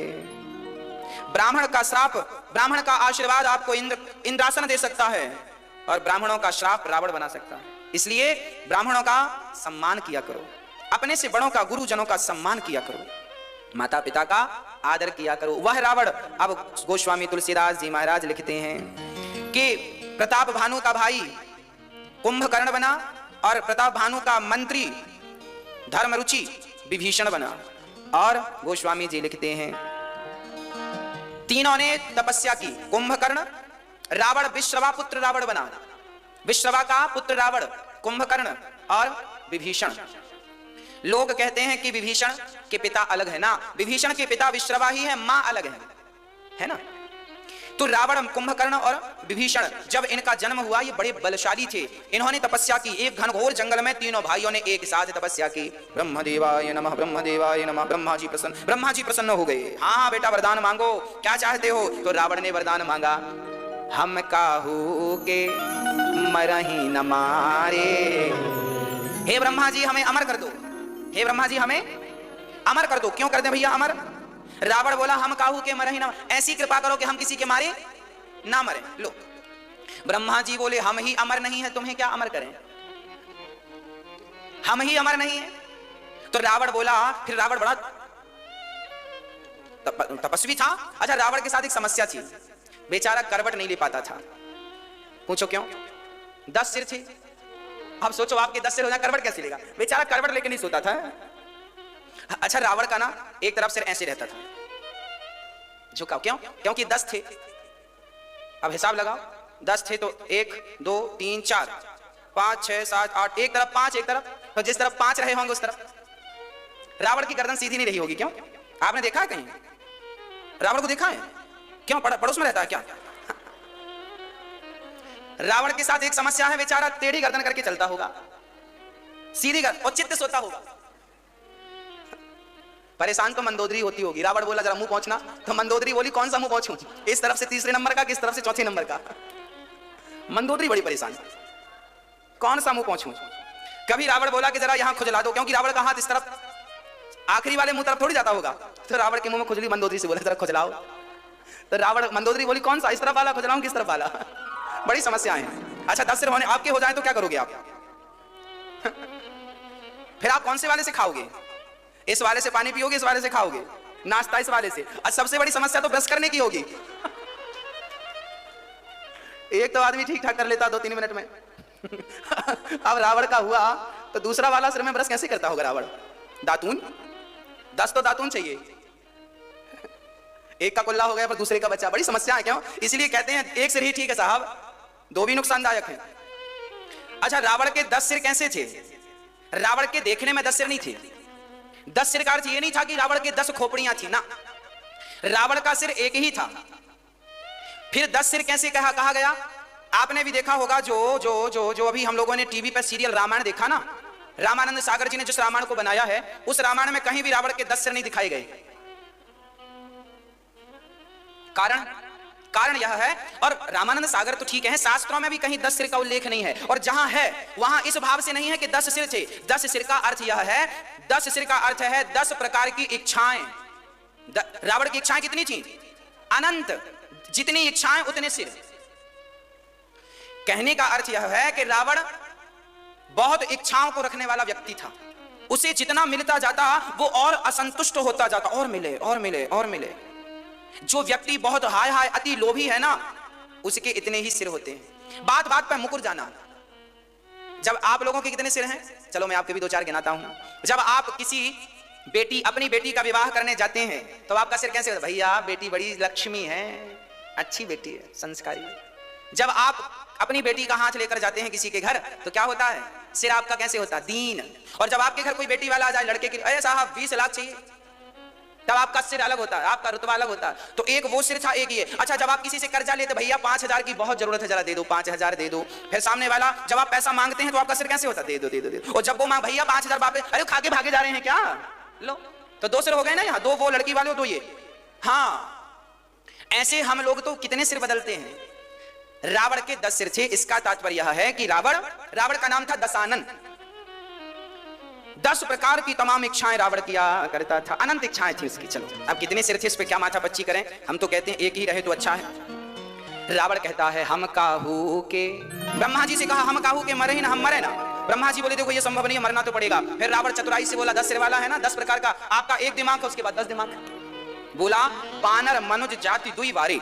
ब्राह्मण का श्राप, ब्राह्मण का आशीर्वाद आपको इंद्रासन दे सकता है और ब्राह्मणों का श्राप रावण बना सकता है। इसलिए ब्राह्मणों का सम्मान किया करो, अपने से बड़ों का, गुरुजनों का सम्मान किया करो, माता पिता का आदर किया करो। वह रावण, अब गोस्वामी तुलसीदास जी महाराज लिखते हैं कि प्रताप भानु का भाई कुंभकर्ण बना और प्रताप भानु का मंत्री धर्मरुचि विभीषण बना। और गोस्वामी जी लिखते हैं तीनों ने तपस्या की। कुंभकर्ण, रावण, विश्रवा पुत्र रावण बना, विश्रवा का पुत्र रावण, कुंभकर्ण और विभीषण। लोग कहते हैं कि विभीषण के पिता अलग है ना, विभीषण के पिता विश्रवा ही है, मां अलग है ना। तो रावण, कुंभकर्ण और विभीषण, जब इनका जन्म हुआ ये बड़े बलशाली थे। इन्होंने तपस्या की, एक घनघोर जंगल में तीनों भाइयों ने एक साथ तपस्या की। ब्रह्मदेवाय नमः, ब्रह्मदेवाय नमः। ब्रह्मा जी प्रसन्न हो गए। हाँ बेटा वरदान मांगो, क्या चाहते हो? तो रावण ने वरदान मांगा, हम काहू के मरही न मारे, हे ब्रह्मा जी हमें अमर कर दो, हे ब्रह्मा जी हमें अमर कर दो। क्यों कर दे भैया अमर? रावण बोला हम काहू के मरे ना, ऐसी कृपा करो कि हम किसी के मारे ना मरे। लो, ब्रह्मा जी बोले हम ही अमर नहीं है, तुम्हें क्या अमर करें, हम ही अमर नहीं है। तो रावण बोला, फिर रावण बड़ा तपस्वी था। अच्छा, रावण के साथ एक समस्या थी, बेचारा करवट नहीं ले पाता था। पूछो क्यों? 10 सिर थे। अब सोचो आपके 10 सिर हो जाए, करवट कैसे लेगा? बेचारा करवट लेके नहीं सोता था। अच्छा, रावण का ना एक तरफ सिर ऐसे रहता था, झुकाओ। क्यों? क्योंकि 10 थे। अब हिसाब लगाओ, 10 थे तो 1 2 3 4 5 6 7 8, एक तरफ 5, एक तरफ, तो जिस तरफ 5 रहे होंगे उस तरफ रावण की गर्दन सीधी नहीं रही होगी। क्यों? आपने देखा है कहीं रावण को? देखा है? क्यों? पड़ोस में रहता है क्या? रावण के साथ एक समस्या है, बेचारा टेढ़ी गर्दन करके चलता होगा, सीधी गर्दन, और चित्त सोता होगा। परेशान तो मंदोदरी होती होगी। रावण बोला जरा मुंह पहुंचना, तो मंदोदरी बोली कौन सा मुंह पहुंचूं, इस तरफ से 3रे नंबर का, किस तरफ से 4थे नंबर का। मंदोदरी बड़ी परेशान, कौन सा मुंह पहुंचूं। कभी रावण बोला कि जरा यहां खुजला दो, क्योंकि रावण का हाथ इस तरफ आखिरी वाले मुंह तरफ थोड़ी जाता होगा। तो रावण के मुंह में खुजली, मंदोदरी से बोला जरा खुजलाओ। तो रावण, मंदोदरी बोली कौन सा, इस तरफ वाला खुजलाऊं किस तरफ वाला। बड़ी समस्याएं हैं। अच्छा, 10 सिर होने आपके हो जाए तो क्या करोगे आप? फिर आप कौन से वाले से खाओगे? इस वाले से पानी पियोगे, इस वाले से खाओगे, नाश्ता इस वाले से। और सबसे बड़ी समस्या तो ब्रश करने की होगी। एक तो आदमी ठीक ठाक कर लेता 2-3 मिनट में। अब रावण का हुआ तो दूसरा वाला सिर में ब्रश कैसे करता होगा रावण? दातून, 10 तो दातून चाहिए। एक का कुल्ला हो गया पर दूसरे का बच्चा, बड़ी समस्या है। क्यों? इसलिए कहते हैं एक सिर ही ठीक है साहब, 2 भी नुकसानदायक है। अच्छा, रावण के 10 सिर कैसे थे? रावण के देखने में 10 सिर नहीं थे। 10 सिर का अर्थ यह नहीं था कि रावण के 10 खोपड़ियां थी ना, रावण का सिर एक ही था। फिर 10 सिर कैसे कहा गया? आपने भी देखा होगा, जो अभी हम लोगों ने टीवी पर सीरियल रामायण देखा ना, रामानंद सागर जी ने जिस रामायण को बनाया है, उस रामायण में कहीं भी रावण के 10 सिर नहीं दिखाए गए। कारण यह है, और रामानंद सागर तो ठीक है, शास्त्रों में भी कहीं 10 सिर का उल्लेख नहीं है, और जहां है वहां इस भाव से नहीं है कि 10 सिर थे। 10 सिर का अर्थ यह है, 10 सिर का अर्थ है 10 प्रकार की इच्छाएं। रावण की इच्छाएं कितनी थी? अनंत। जितनी इच्छाएं उतने सिर। कहने का अर्थ यह है कि रावण बहुत इच्छाओं को रखने वाला व्यक्ति था। उसे जितना मिलता जाता वो और असंतुष्ट होता जाता, और मिले और मिले और मिले। जो व्यक्ति बहुत हाय अति लोभी है ना, उसके इतने ही सिर होते हैं। बात बात पर मुकुर जाना। जब आप लोगों के कितने सिर हैं? चलो मैं आपके भी 2-4 गिनाता हूं। जब आप अपनी बेटी का विवाह करने जाते हैं तो आपका सिर कैसे होता है? भैया बेटी बड़ी लक्ष्मी है, अच्छी बेटी है, संस्कारी है। जब आप अपनी बेटी का हाथ लेकर जाते हैं किसी के घर तो क्या होता है? सिर आपका कैसे होता है? दीन। और जब आपके घर कोई बेटी वाला आ जाए लड़के के, अरे साहब 20 लाख चाहिए, तब आपका सिर अलग होता है, आपका रुतबा अलग होता है। तो एक वो सिर था, एक ये। अच्छा, जब आप किसी से कर्जा लेते, भैया 5000 की बहुत जरूरत है, जरा दे दो, 5000 दे दो। फिर सामने वाला जब आप पैसा मांगते हैं तो आपका सिर कैसे होता है? दे दो दे दो दे दो। और जब वो मांग, भैया 5000 बाप, अरे खा के भागे जा रहे हैं क्या? लो, तो 2 सिर हो गए ना यहाँ, 2 वो लड़की वाले, 2 ये। हाँ, ऐसे हम लोग तो कितने सिर बदलते हैं। रावण के 10 सिर थे। इसका तात्पर्य यह है कि रावण का नाम था दशानन। 10 प्रकार की तमाम इच्छाएं रावण किया करता था, अनंत इच्छाएं थी उसकी। चलो, अब कितने सिर थे इस पे क्या माथा पच्ची करें, हम तो कहते हैं एक ही रहे तो अच्छा है। रावण कहता है हम काहू के, ब्रह्मा जी से कहा हम काहू के मरे ही ना, हम मरे ना। ब्रह्मा जी बोले देखो ये संभव नहीं है, मरना तो पड़ेगा। फिर रावण चतुराई से बोला 10 सिर वाला है ना, 10 प्रकार का, आपका एक दिमाग है, उसके बाद 10 दिमाग। बोला पानर मनुज जाति दुई बारी।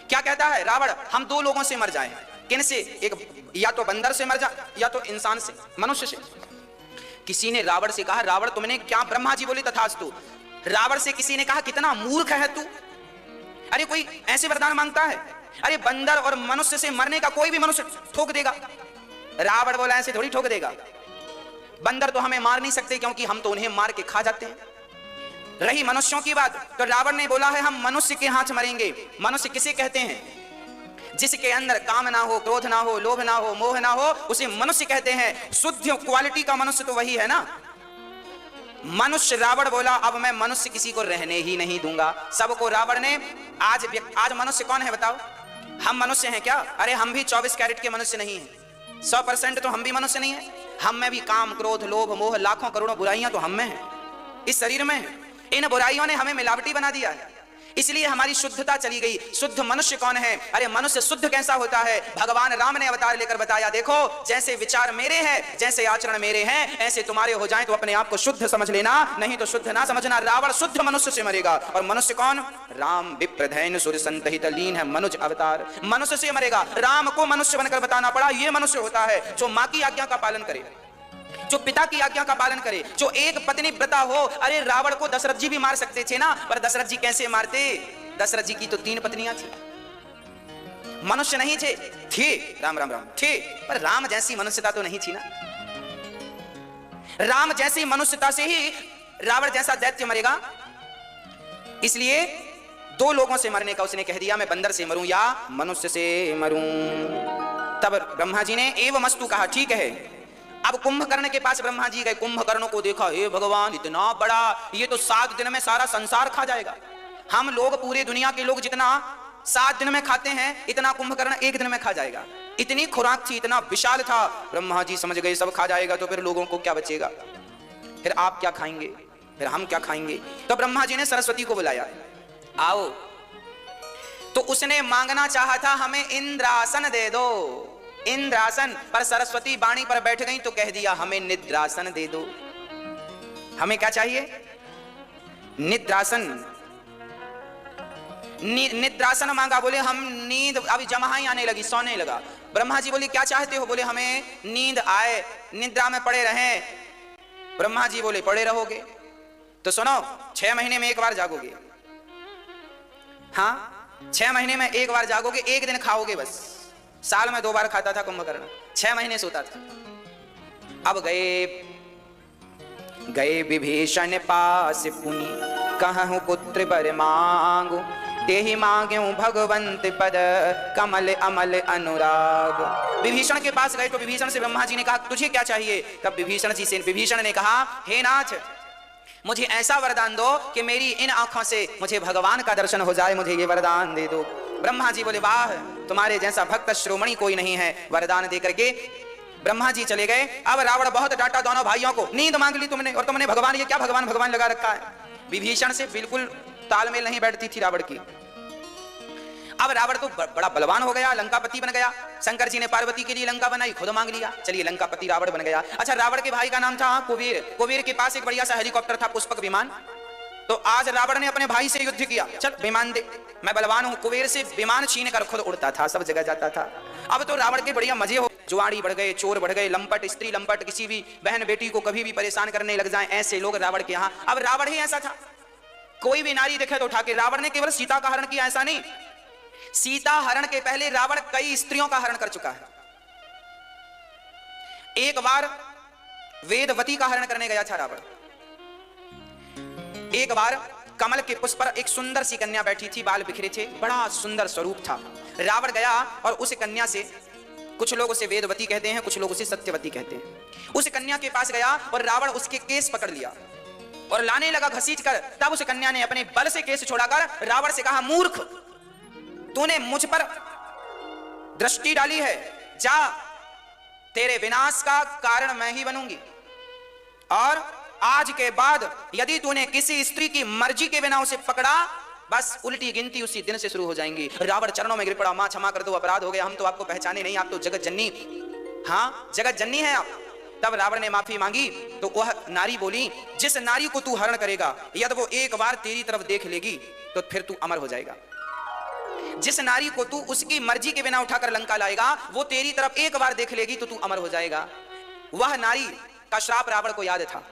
क्या कहता है रावण? हम 2 लोगों से मर जाएं। किन से? एक या तो बंदर से मर जा, या तो इंसान से, मनुष्य से। किसी ने रावण से कहा रावण तुमने क्या? ब्रह्मा जी बोले तथास्तु। रावण से किसी ने कहा कितना मूर्ख है तू, अरे कोई ऐसे वरदान मांगता है? अरे बंदर और मनुष्य से मरने का कोई भी मनुष्य ठोक देगा। रावण बोला ऐसे थोड़ी ठोक देगा, बंदर तो हमें मार नहीं सकते क्योंकि हम तो उन्हें मार के खा जाते हैं। रही मनुष्यों की बात, तो रावण ने बोला है हम मनुष्य के हाथ मरेंगे। मनुष्य किसे कहते हैं? जिसके अंदर काम ना हो, क्रोध ना हो, लोभ ना हो, मोह ना हो, उसे मनुष्य कहते हैं। शुद्ध क्वालिटी का मनुष्य तो वही है ना, मनुष्य। रावण बोला अब मैं मनुष्य किसी को रहने ही नहीं दूंगा, सबको। रावण ने आज मनुष्य कौन है बताओ? हम मनुष्य हैं क्या? अरे हम भी 24 कैरेट के मनुष्य नहीं हैं, 100% तो हम भी मनुष्य नहीं है। हम में भी काम, क्रोध, लोभ, मोह, लाखों करोड़ों बुराइयां तो हम में है, इस शरीर में है। इन बुराइयों ने हमें मिलावटी बना दिया है, इसलिए हमारी शुद्धता चली गई। शुद्ध मनुष्य कौन है? अरे मनुष्य शुद्ध कैसा होता है? भगवान राम ने अवतार लेकर बताया, देखो जैसे विचार मेरे हैं, जैसे आचरण मेरे हैं, ऐसे तुम्हारे हो जाएं तो अपने आप को शुद्ध समझ लेना, नहीं तो शुद्ध ना समझना। रावण शुद्ध मनुष्य से मरेगा, और मनुष्य कौन? राम विप्रधैन सूर्य संतहित लीन है मनुज अवतार, मनुष्य से मरेगा। राम को मनुष्य बनकर बताना पड़ा, ये मनुष्य होता है जो माँ की आज्ञा का पालन करे, जो पिता की आज्ञा का पालन करे, जो एक पत्नी व्रता हो। अरे रावण को दशरथ जी भी मार सकते थे ना, पर दशरथ जी कैसे मारते? दशरथ जी की तो 3 पत्नियां थी, मनुष्य नहीं थे। राम राम राम थे, पर राम जैसी मनुष्यता तो नहीं थी ना। राम जैसी मनुष्यता से ही रावण जैसा दैत्य मरेगा। इसलिए 2 लोगों से मरने का उसने कह दिया, मैं बंदर से मरूं या मनुष्य से मरूं। तब ब्रह्मा जी ने एवमस्तु कहा, ठीक है। अब कुंभकर्ण के पास ब्रह्मा जी गए, कुंभकर्ण को देखा, हे भगवान इतना बड़ा, ये तो 7 दिन में सारा संसार खा जाएगा। हम लोग पूरे दुनिया के लोग जितना 7 दिन में खाते हैं, इतना कुंभकर्ण 1 दिन में खा जाएगा। इतनी खुराक थी, इतना विशाल था। ब्रह्मा जी समझ गए सब खा जाएगा तो फिर लोगों को क्या बचेगा, फिर आप क्या खाएंगे, फिर हम क्या खाएंगे। तो ब्रह्मा जी ने सरस्वती को बुलाया, आओ। तो उसने मांगना चाहा था हमें इंद्रासन दे दो, इंद्रासन, पर सरस्वती बाणी पर बैठ गई तो कह दिया हमें निद्रासन दे दो। हमें क्या चाहिए? निद्रासन। निद्रासन मांगा, बोले हम नींद, अभी जमाई आने लगी, सोने लगा। ब्रह्मा जी बोले क्या चाहते हो? बोले हमें नींद आए, निद्रा में पड़े रहें। ब्रह्मा जी बोले पड़े रहोगे तो सुनो, 6 महीने में 1 बार जागोगे। हाँ, 6 महीने में 1 बार जागोगे, 1 दिन खाओगे बस। साल में 2 बार खाता था कुंभकर्ण, 6 महीने सोता था। अब गए विभीषण पास पुनि, कहूँ पुत्र बर मांगो, तेहि मांग्यो भगवंत पद, कमल अमल अनुराग। विभीषण के पास गए तो विभीषण से ब्रह्मा जी ने कहा तुझे क्या चाहिए? तब विभीषण ने कहा हे नाथ, मुझे ऐसा वरदान दो कि मेरी इन आंखों से मुझे भगवान का दर्शन हो जाए, मुझे ये वरदान दे दो। ब्रह्मा जी बोले वाह, तुम्हारे जैसा भक्त श्रोमणी कोई नहीं है। वरदान दे करके ब्रह्मा जी चले गए। अब रावण बहुत डांटा दोनों भाइयों को, नींद मांग ली तुमने और तुमने भगवान, ये क्या भगवान भगवान लगा रखा है। विभीषण से बिल्कुल तालमेल नहीं बैठती थी रावण की। अब रावण तो बड़ा बलवान हो गया, लंकापति बन गया। शंकर जी ने पार्वती के लिए लंका बनाई, खुद मांग लिया, चलिए लंकापति रावण बन गया। अच्छा, रावण के भाई का नाम था कुबेर। कुबेर के पास एक बढ़िया सा हेलीकॉप्टर था, पुष्पक विमान। तो आज रावण ने अपने भाई से युद्ध किया, चल विमान दे, मैं बलवान हूं। कुबेर से विमान छीन कर खुद उड़ता था, सब जगह जाता था। अब तो रावण के बढ़िया मजे हो, जुआड़ी बढ़ गए, चोर बढ़ गए, लंपट स्त्री लंपट, किसी भी बहन बेटी को कभी भी परेशान करने लग जाएं, ऐसे लोग रावण के यहाँ। अब रावण ही ऐसा था, कोई भी नारी दिखे तो उठा के। रावण ने केवल सीता का हरण किया ऐसा नहीं, सीता हरण के पहले रावण कई स्त्रियों का हरण कर चुका है। एक बार वेदवती का हरण करने गया था रावण। एक बार कमल के पुष्प पर एक सुंदर सी कन्या बैठी थी, बाल बिखरे थे, बड़ा सुंदर स्वरूप था। रावण गया और उस कन्या से, कुछ लोग उसे वेदवती कहते हैं, कुछ लोग उसे सत्यवती कहते हैं, उस कन्या के पास गया और रावण उसके केस पकड़ लिया और लाने लगा घसीट कर। तब उस कन्या ने अपने बल से केस छोड़ाकर रावण से कहा मूर्ख, तूने मुझ पर दृष्टि डाली है, जा, तेरे विनाश का कारण मैं ही बनूंगी। और आज के बाद यदि तूने किसी स्त्री की मर्जी के बिना उसे पकड़ा, बस उल्टी गिनती उसी दिन से शुरू हो जाएंगी। रावण चरणों में गिर पड़ा, मां क्षमा कर दो, अपराध हो गया, हम तो आपको पहचाने नहीं, आप तो जगत जननी, हाँ जगत जननी है आप। तब रावण ने माफी मांगी तो वह नारी बोली, जिस नारी को तू हरण करेगा यदि वो एक बार तेरी तरफ देख लेगी तो फिर तू अमर हो जाएगा। जिस नारी को तू उसकी मर्जी के बिना उठाकर लंका लाएगा, वो तेरी तरफ एक बार देख लेगी तो तू अमर हो जाएगा। वह नारी का श्राप रावण को याद था।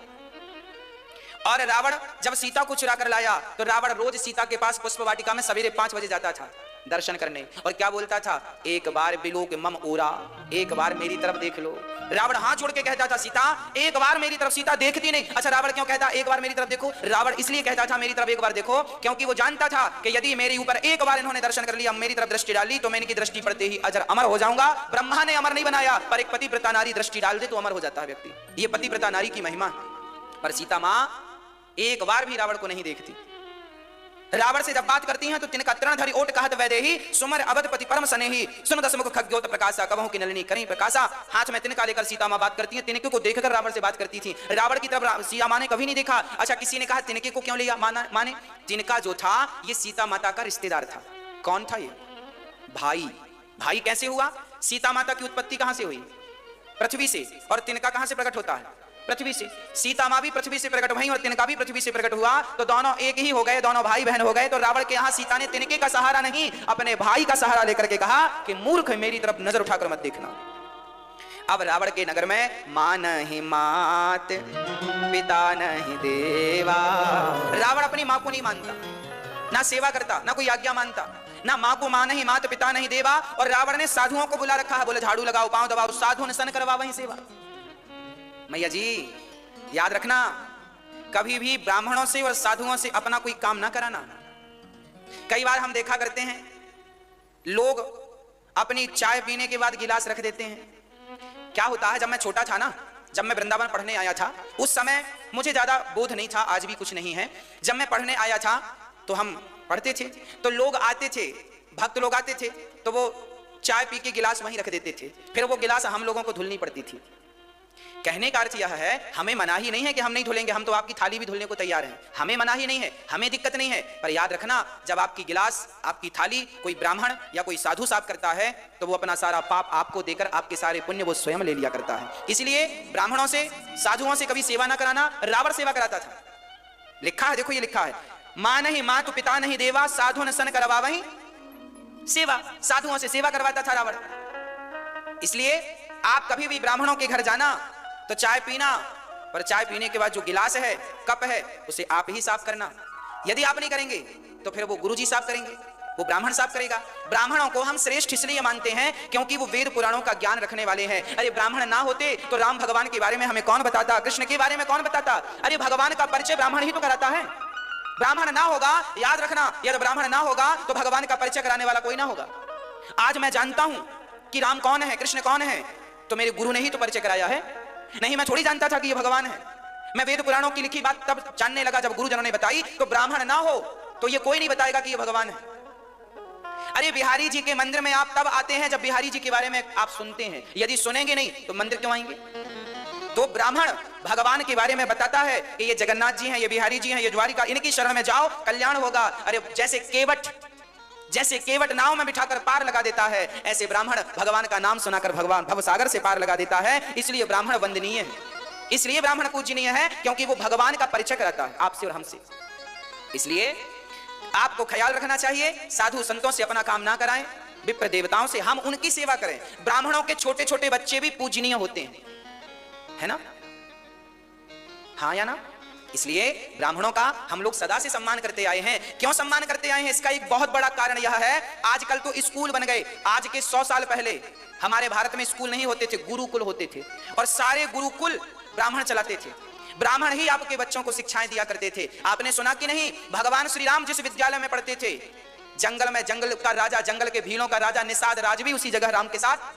और रावण जब सीता को चुरा कर लाया तो रावण रोज सीता के पास पुष्प वाटिका में सवेरे 5 बजे जाता था दर्शन करने, और क्या बोलता था, एक बार बिलोक मम ओरा, एक बार मेरी तरफ देख लो। रावण हाथ जोड़ के कहता था सीता एक बार मेरी तरफ। सीता देखती नहीं। अच्छा, रावण क्यों कहता एक बार मेरी तरफ देखो? रावण इसलिए कहता था मेरी तरफ एक बार देखो, क्योंकि वो जानता था कि यदि मेरे ऊपर एक बार इन्होंने दर्शन कर लिया, मेरी तरफ दृष्टि डाली, तो मैं इनकी दृष्टि पड़ते ही अजर अमर हो जाऊंगा। ब्रह्मा ने अमर नहीं बनाया, पर एक पतिव्रता नारी दृष्टि डाल दे तो अमर हो जाता है व्यक्ति। ये पतिव्रता नारी की महिमा है। पर सीता मां एक बार भी रावण को नहीं देखती। रावण से जब बात करती हैं तो तिनका तृण धरि ओट कहत वैदेही, सुमर अवधपति परम सनेही, सुन दसमुख खग्योत प्रकाशा, कबहु की नलिनी करी प्रकाशा। हाथ में तिनका लेकर सीता मां बात करती हैं। तिनके को देखकर रावण से बात करती थी, रावण की तरफ सीता मां ने कभी नहीं देखा। अच्छा, किसी ने कहा तिनके को क्यों लिया माने? तिनका जो था ये सीता माता का रिश्तेदार था। कौन था ये? भाई। भाई कैसे हुआ? सीता माता की उत्पत्ति कहां से हुई? पृथ्वी से। और तिनका कहां से प्रकट होता है? पृथ्वी से। सीता मां भी पृथ्वी से प्रकट हुई और तिनका भी पृथ्वी से प्रकट हुआ, तो दोनों एक ही हो गए, दोनों भाई बहन हो गए। तो रावण के यहां सीता ने तिनके का सहारा नहीं, अपने भाई का सहारा लेकर के कहा कि मूर्ख, मेरी तरफ नजर उठाकर मत देखना। अब रावण के नगर में मां नहीं मात, पिता नहीं देवा। रावण अपनी मां को नहीं मानता, ना सेवा करता, ना कोई आज्ञा मानता, ना मां को मां नहीं, मात पिता नहीं देवा। और रावण ने साधुओं को बुला रखा है, बोले झाड़ू लगाओ, पांव दबाओ, साधु सन करवा वहीं सेवा। मैया जी याद रखना, कभी भी ब्राह्मणों से और साधुओं से अपना कोई काम ना कराना। कई बार हम देखा करते हैं लोग अपनी चाय पीने के बाद गिलास रख देते हैं। क्या होता है, जब मैं छोटा था ना, जब मैं वृंदावन पढ़ने आया था, उस समय मुझे ज्यादा बोध नहीं था, आज भी कुछ नहीं है। जब मैं पढ़ने आया था तो हम पढ़ते थे, तो लोग आते थे, भक्त लोग आते थे, तो वो चाय पी के गिलास वहीं रख देते थे, फिर वो गिलास हम लोगों को धुलनी पड़ती थी। कहने का अर्थ यह है, हमें मनाही नहीं है कि हम नहीं धुलेंगे, हम तो आपकी थाली भी धुलने को तैयार हैं, हमें मनाही नहीं है, हमें दिक्कत नहीं है। पर याद रखना, जब आपकी गिलास, आपकी थाली कोई ब्राह्मण या कोई साधु साफ करता है तो वो अपना सारा पाप आपको देकर आपके सारे पुण्य वो स्वयं ले लिया करता है। इसलिए ब्राह्मणों से, साधुओं से कभी सेवा ना कराना। रावण सेवा कराता था, लिखा है, देखो ये लिखा है, मां नहीं मातु पिता नहीं देवा, साधु न सन करवा वहीं सेवा। साधुओं से सेवा करवाता था रावण। इसलिए आप कभी भी ब्राह्मणों के घर जाना तो चाय पीना, पर चाय पीने के बाद जो गिलास है, कप है, उसे आप ही साफ करना। यदि आप नहीं करेंगे तो फिर वो गुरुजी साफ करेंगे। वो ब्राह्मण साफ करेगा। ब्राह्मणों को हम श्रेष्ठ इसलिए मानते हैं क्योंकि वो वेद पुराणों का ज्ञान रखने वाले हैं। अरे ब्राह्मण ना होते तो राम भगवान के बारे में हमें कौन बताता, कृष्ण के बारे में कौन बताता? अरे भगवान का परिचय ब्राह्मण ही तो कराता है। ब्राह्मण ना होगा, याद रखना, यदि ब्राह्मण ना होगा तो भगवान का परिचय कराने वाला कोई ना होगा। आज मैं जानता हूं कि राम कौन है, कृष्ण कौन है, तो मेरे गुरु ने ही तो परिचय कराया है। नहीं मैं थोड़ी जानता था कि ये भगवान है। मैं वेद पुराणों की लिखी बात तब जानने लगा जब गुरुजनों ने बताई। तो ब्राह्मण ना हो तो ये कोई नहीं बताएगा कि ये भगवान है। अरे बिहारी जी के मंदिर में आप तब आते हैं जब बिहारी जी के बारे में आप सुनते हैं, यदि सुनेंगे नहीं तो मंदिर क्यों आएंगे? तो ब्राह्मण भगवान के बारे में बताता है कि ये जगन्नाथ जी हैं, ये बिहारी जी हैं, ये द्वारिका, इनकी शरण में जाओ कल्याण होगा। अरे जैसे केवट नाव में बिठाकर पार लगा देता है, ऐसे ब्राह्मण भगवान का नाम सुनाकर भगवान भवसागर से पार लगा देता है। इसलिए ब्राह्मण वंदनीय है, इसलिए ब्राह्मण पूजनीय है, क्योंकि वो भगवान का परिचय कराता है आपसे और हमसे। इसलिए आपको ख्याल रखना चाहिए, साधु संतों से अपना काम ना कराएं, विप्र देवताओं से हम उनकी सेवा करें। ब्राह्मणों के छोटे छोटे बच्चे भी पूजनीय होते हैं, है ना? हाँ या ना? इसलिए ब्राह्मणों का हम लोग सदा से सम्मान करते आए हैं। क्यों सम्मान करते आए हैं? इसका एक बहुत बड़ा कारण यह है, आजकल तो स्कूल बन गए। आज के 100 साल पहले हमारे भारत में स्कूल नहीं होते थे, गुरुकुल होते थे, और सारे गुरुकुल ब्राह्मण चलाते थे। ब्राह्मण ही आपके बच्चों को शिक्षाएं दिया करते थे। आपने सुना कि नहीं, भगवान श्री राम जिस विद्यालय में पढ़ते थे, जंगल में जंगल का राजा, जंगल के भीलों का राजा निषाद राज भी उसी जगह राम के साथ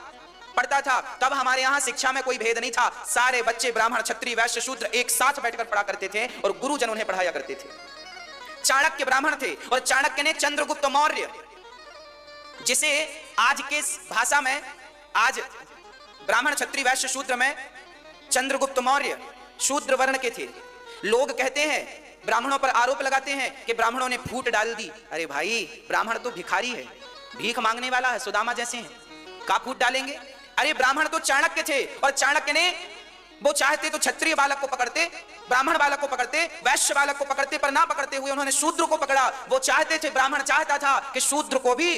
पढ़ता था। तब हमारे यहां शिक्षा में कोई भेद नहीं था, सारे बच्चे ब्राह्मण क्षत्रिय वैश्य शूद्र एक साथ बैठकर पढ़ा करते थे और गुरुजन उन्हें पढ़ाया करते थे। चाणक्य ब्राह्मण थे, और चाणक्य ने चंद्रगुप्त मौर्य, जिसे आज के भाषा में आज ब्राह्मण क्षत्रिय वैश्य शूद्र में चंद्रगुप्त मौर्य शूद्र वर्ण के थे। लोग कहते हैं, ब्राह्मणों पर आरोप लगाते हैं कि ब्राह्मणों ने फूट डाल दी। अरे भाई, ब्राह्मण तो भिखारी है, भीख मांगने वाला है, सुदामा जैसे हैं, का फूट डालेंगे? अरे ब्राह्मण तो चाणक्य थे, और चाणक्य ने वो चाहते तो क्षत्रिय बालक को पकड़ते, ब्राह्मण बालक को पकड़ते, वैश्य बालक को पकड़ते, पर ना पकड़ते हुए उन्होंने शूद्र को पकड़ा। वो चाहते थे, ब्राह्मण चाहता था कि शूद्र को भी